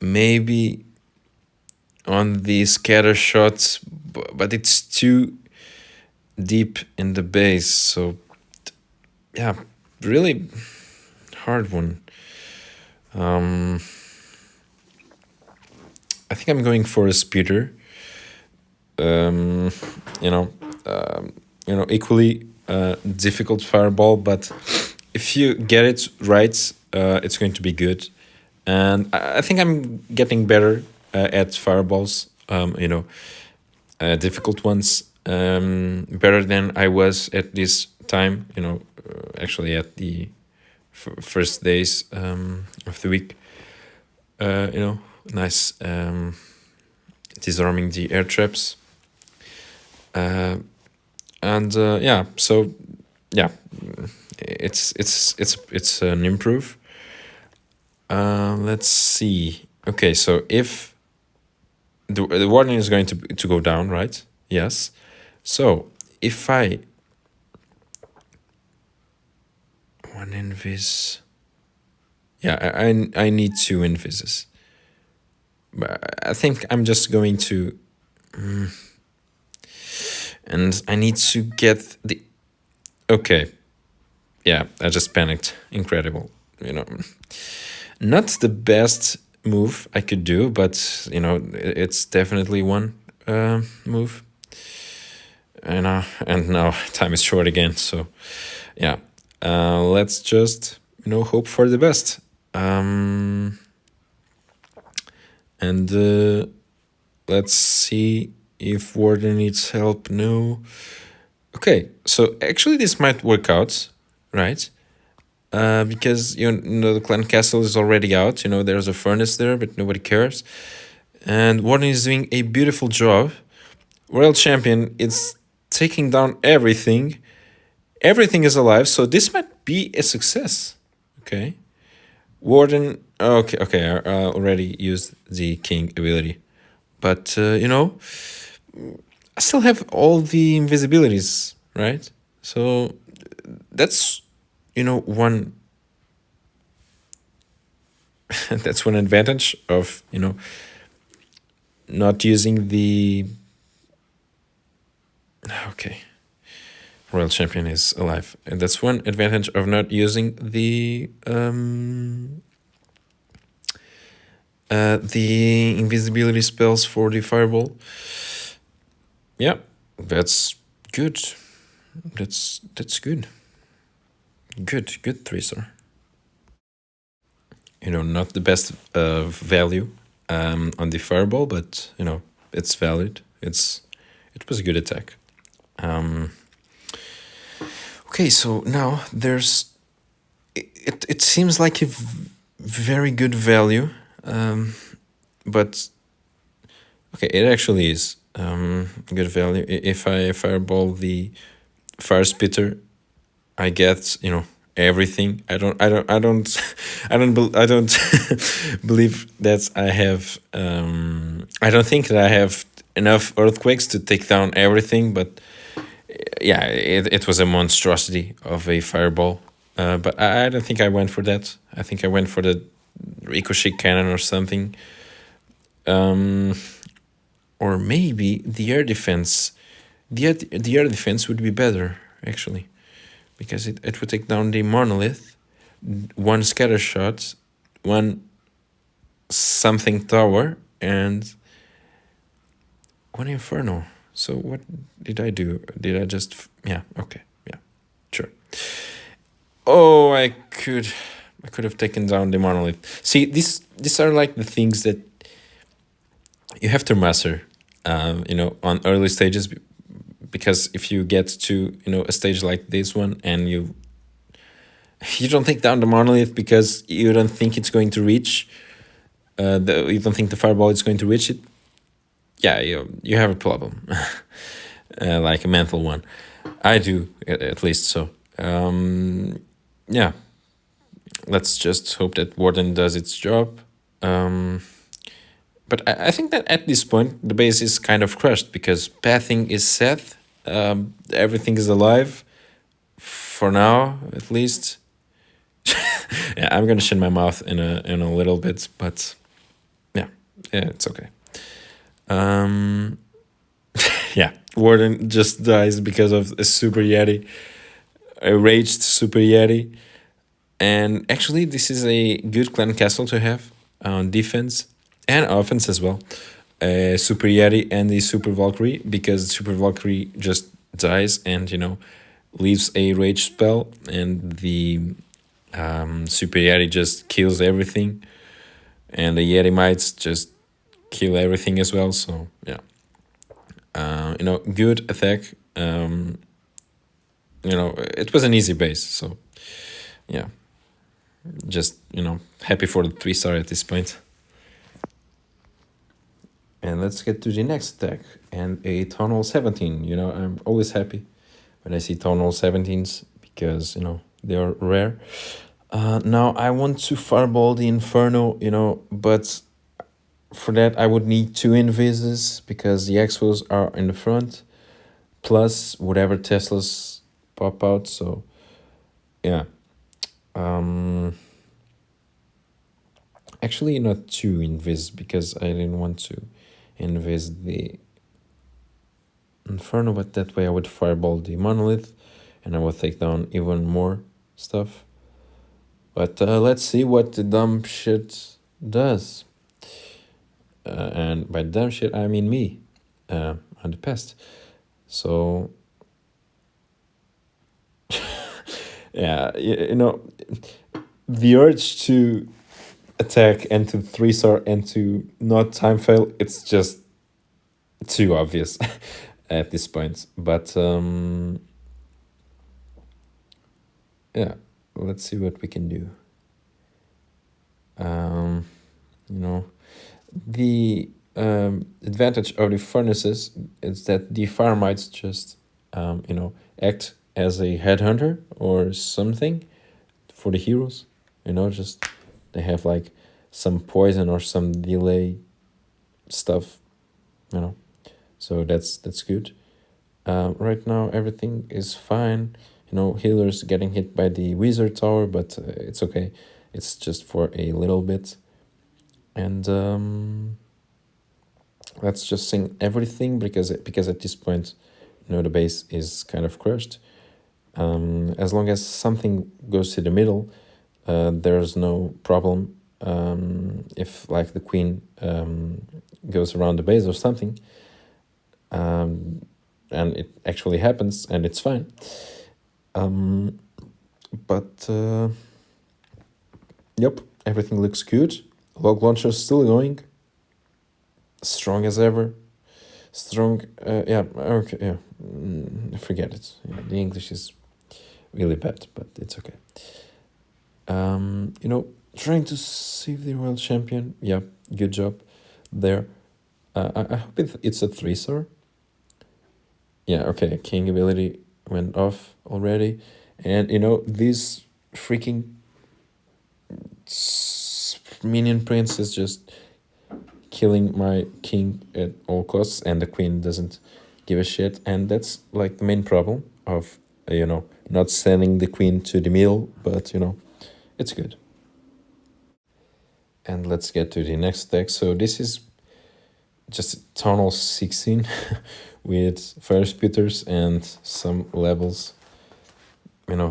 A: Maybe on the scatter shots, but it's too deep in the base. So yeah, really hard one. I think I'm going for a speeder. Equally difficult fireball, but if you get it right, it's going to be good. And I think I'm getting better at fireballs. Difficult ones. Better than I was at this time. Actually at the first days of the week. Nice disarming the air traps. Yeah, so yeah, it's an improve. Let's see Okay, so if the warning is going to go down, right? Yes. So if I one invis, yeah, I need two invises. But I think I'm just going to, and I need to get the. Okay, yeah, I just panicked. Incredible, you know, not the best move I could do, but you know, it's definitely one move. And now time is short again, so yeah, let's just hope for the best. And let's see if Warden needs help. No. Okay, so actually this might work out, right? Because the clan castle is already out. There's a furnace there, but nobody cares. And Warden is doing a beautiful job. Royal Champion is taking down everything. Everything is alive, so this might be a success. Okay. Warden. Okay. I already used the king ability, but I still have all the invisibilities, right? So that's one that's one advantage of not using the. Okay, Royal Champion is alive, and that's one advantage of not using the invisibility spells for the fireball. Yeah, that's good. That's good. Good, 3-star. Not the best value on the fireball, but it's valid. It was a good attack. Okay, so now it seems like a very good value, but okay, it actually is good value. If I fireball the fire spitter, I get everything. I don't I don't believe that I have. I don't think that I have enough earthquakes to take down everything, but yeah, it was a monstrosity of a fireball. But I don't think I went for that. I think I went for the ricochet cannon or something. Or maybe the air defense. The air defense would be better, actually, because it would take down the monolith, one scatter shot, one something tower, and one inferno. So what did I do? Did I just yeah, okay. Yeah. Sure. Oh, I could have taken down the monolith. See, these are like the things that you have to master on early stages, because if you get to a stage like this one and you don't take down the monolith because you don't think it's going to reach you don't think the fireball is going to reach it, yeah, you have a problem. Like a mental one. I do, at least. So yeah, let's just hope that Warden does its job. But I think that at this point the base is kind of crushed because pathing is set. Everything is alive for now, at least. Yeah, I'm gonna shut my mouth in a little bit, but yeah, it's okay. Yeah, Warden just dies because of a super yeti, a raged super yeti, and actually this is a good clan castle to have on defense and offense as well. Super yeti and the super Valkyrie, because super Valkyrie just dies and leaves a rage spell, and the super yeti just kills everything, and the yeti mites just kill everything as well. So yeah, good attack. It was an easy base, so yeah, just happy for the 3-star at this point. And let's get to the next attack, and a Town Hall 17. I'm always happy when I see Town Hall 17s because they are rare. Now I want to fireball the Inferno, but For that, I would need two invises because the expos are in the front, plus whatever Teslas pop out. So yeah, um, actually not two invis because I didn't want to invis the Inferno, but that way I would fireball the monolith, and I would take down even more stuff. But let's see what the dumb shit does. And by dumb shit, I mean me. I'm the pest. So, yeah, you know, the urge to attack and to 3-star and to not time fail, it's just too obvious at this point. But yeah, let's see what we can do. You know, the advantage of the furnaces is that the fire mites just act as a headhunter or something for the heroes. Just they have like some poison or some delay stuff. So that's good. Right now everything is fine. Healers getting hit by the wizard tower, but it's okay. It's just for a little bit. And let's just sing everything because at this point, the base is kind of crushed. As long as something goes to the middle, there's no problem. If like the queen goes around the base or something, and it actually happens, and it's fine. But yep, everything looks good. Log launcher still going, strong as ever. Strong, yeah, okay, yeah. Forget it. Yeah, the English is really bad, but it's okay. Trying to save the world champion. Yeah, good job there. I hope it's a 3-star. Yeah, okay. King ability went off already, and this freaking minion prince is just killing my king at all costs, and the queen doesn't give a shit, and that's like the main problem of not sending the queen to the middle, but it's good. And let's get to the next deck. So this is just Tunnel 16 with fire spitters and some levels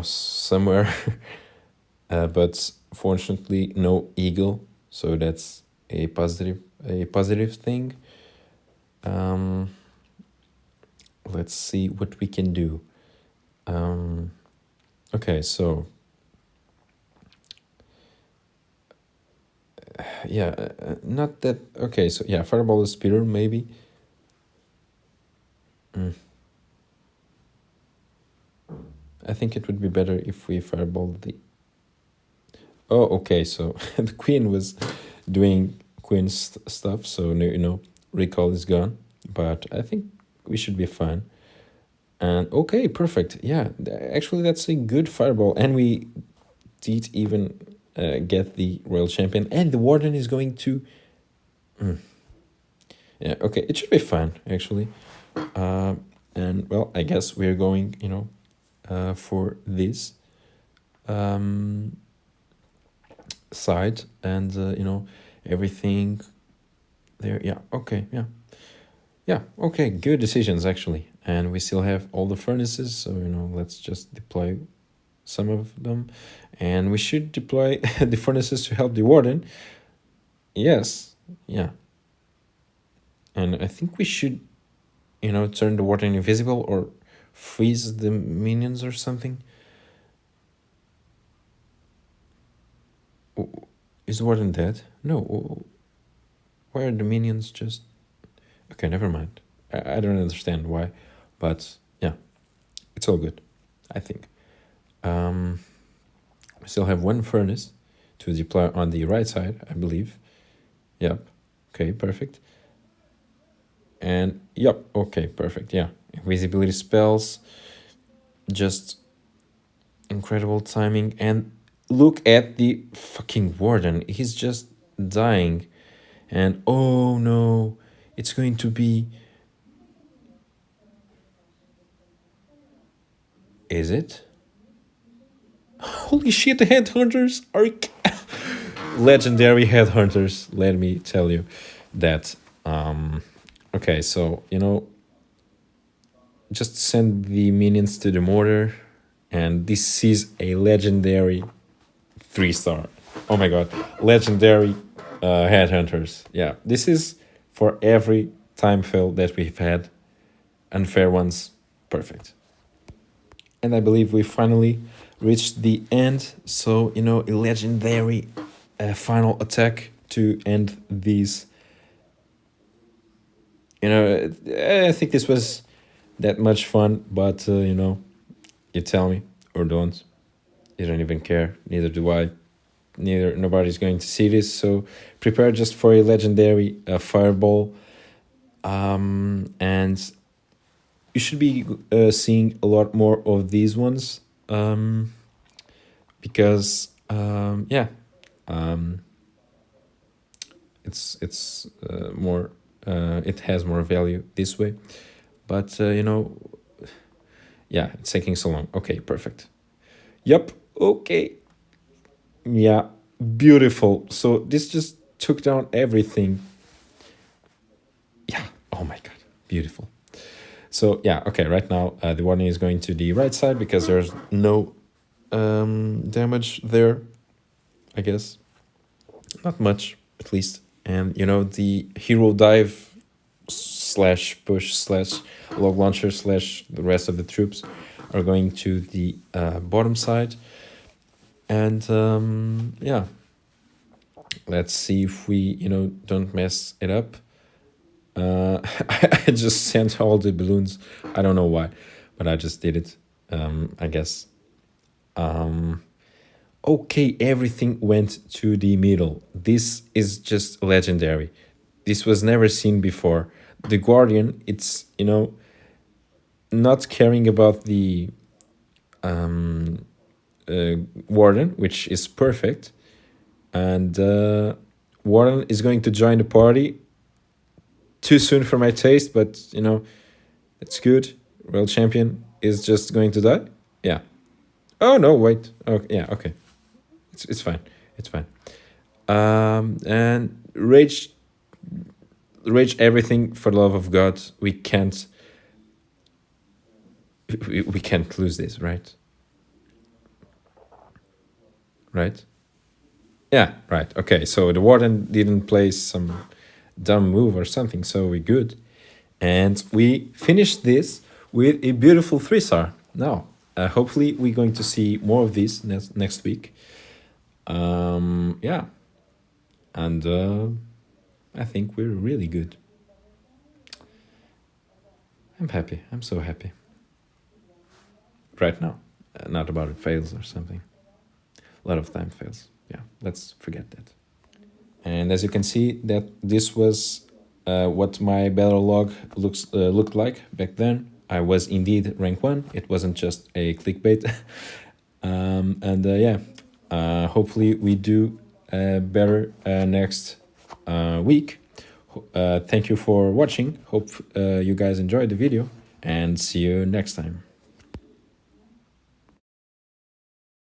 A: somewhere. But fortunately no eagle, so that's a positive thing. Let's see what we can do. Okay, so yeah, not that. Okay, so yeah, fireball the speeder maybe. I think it would be better if we fireball the. Oh, okay, so the queen was doing queen stuff, so recall is gone, but I think we should be fine. And okay, perfect. Yeah, actually that's a good fireball, and we did even get the royal champion, and the warden is going to. Yeah, okay, it should be fine actually. And well, I guess we're going, for this side, and everything there. Yeah, okay, yeah, okay, good decisions actually. And we still have all the furnaces, so let's just deploy some of them, and we should deploy the furnaces to help the warden. Yes, yeah. And I think we should turn the warden invisible or freeze the minions or something. Is the warden dead? No. Why are the minions just... Okay, never mind. I don't understand why, but yeah, it's all good, I think. We still have one furnace to deploy on the right side, I believe. Yep. Okay, perfect. And yep, okay, perfect. Yeah, invisibility spells, just incredible timing. And look at the fucking warden, he's just dying. And oh no, it's going to be. Is it? Holy shit, the headhunters are legendary headhunters. Let me tell you that. Okay, so just send the minions to the mortar, and this is a legendary 3-star. Oh my god, legendary headhunters. Yeah, this is for every time fill that we've had. Unfair ones, perfect. And I believe we finally reached the end. So, a legendary final attack to end these. I think this was that much fun, but, you tell me or don't. You don't even care. Neither do I. Nobody's going to see this. So prepare just for a legendary fireball. And you should be seeing a lot more of these ones. Because yeah, it's more it has more value this way, but yeah, it's taking so long. Okay, perfect. Yep. Okay. Yeah, beautiful. So this just took down everything. Yeah. Oh my god, beautiful. So yeah, okay. Right now, the warning is going to the right side because there's no damage there. I guess not much, at least. And the hero dive slash push slash log launcher slash the rest of the troops are going to the bottom side. And yeah, let's see if we don't mess it up. I just sent all the balloons. I don't know why, but I just did it. I guess. Okay, everything went to the middle. This is just legendary. This was never seen before. The Guardian, it's not caring about the Warden, which is perfect, and Warden is going to join the party. Too soon for my taste, but it's good. World champion is just going to die. Yeah. Oh no! Wait. Okay. Yeah. Okay. It's fine. It's fine. And rage everything for the love of God. We can't lose this, right? Right? Yeah, right. Okay, so the warden didn't play some dumb move or something, so we good. And we finished this with a beautiful 3-star. Now, hopefully we're going to see more of this next week. Yeah. And I think we're really good. I'm happy. I'm so happy. Right now. Not about it fails or something. A lot of time fails. Yeah, let's forget that. And as you can see, that this was what my battle log looked like back then. I was indeed rank 1. It wasn't just a clickbait. And yeah, hopefully we do better next week. Thank you for watching. Hope you guys enjoyed the video, and see you next time.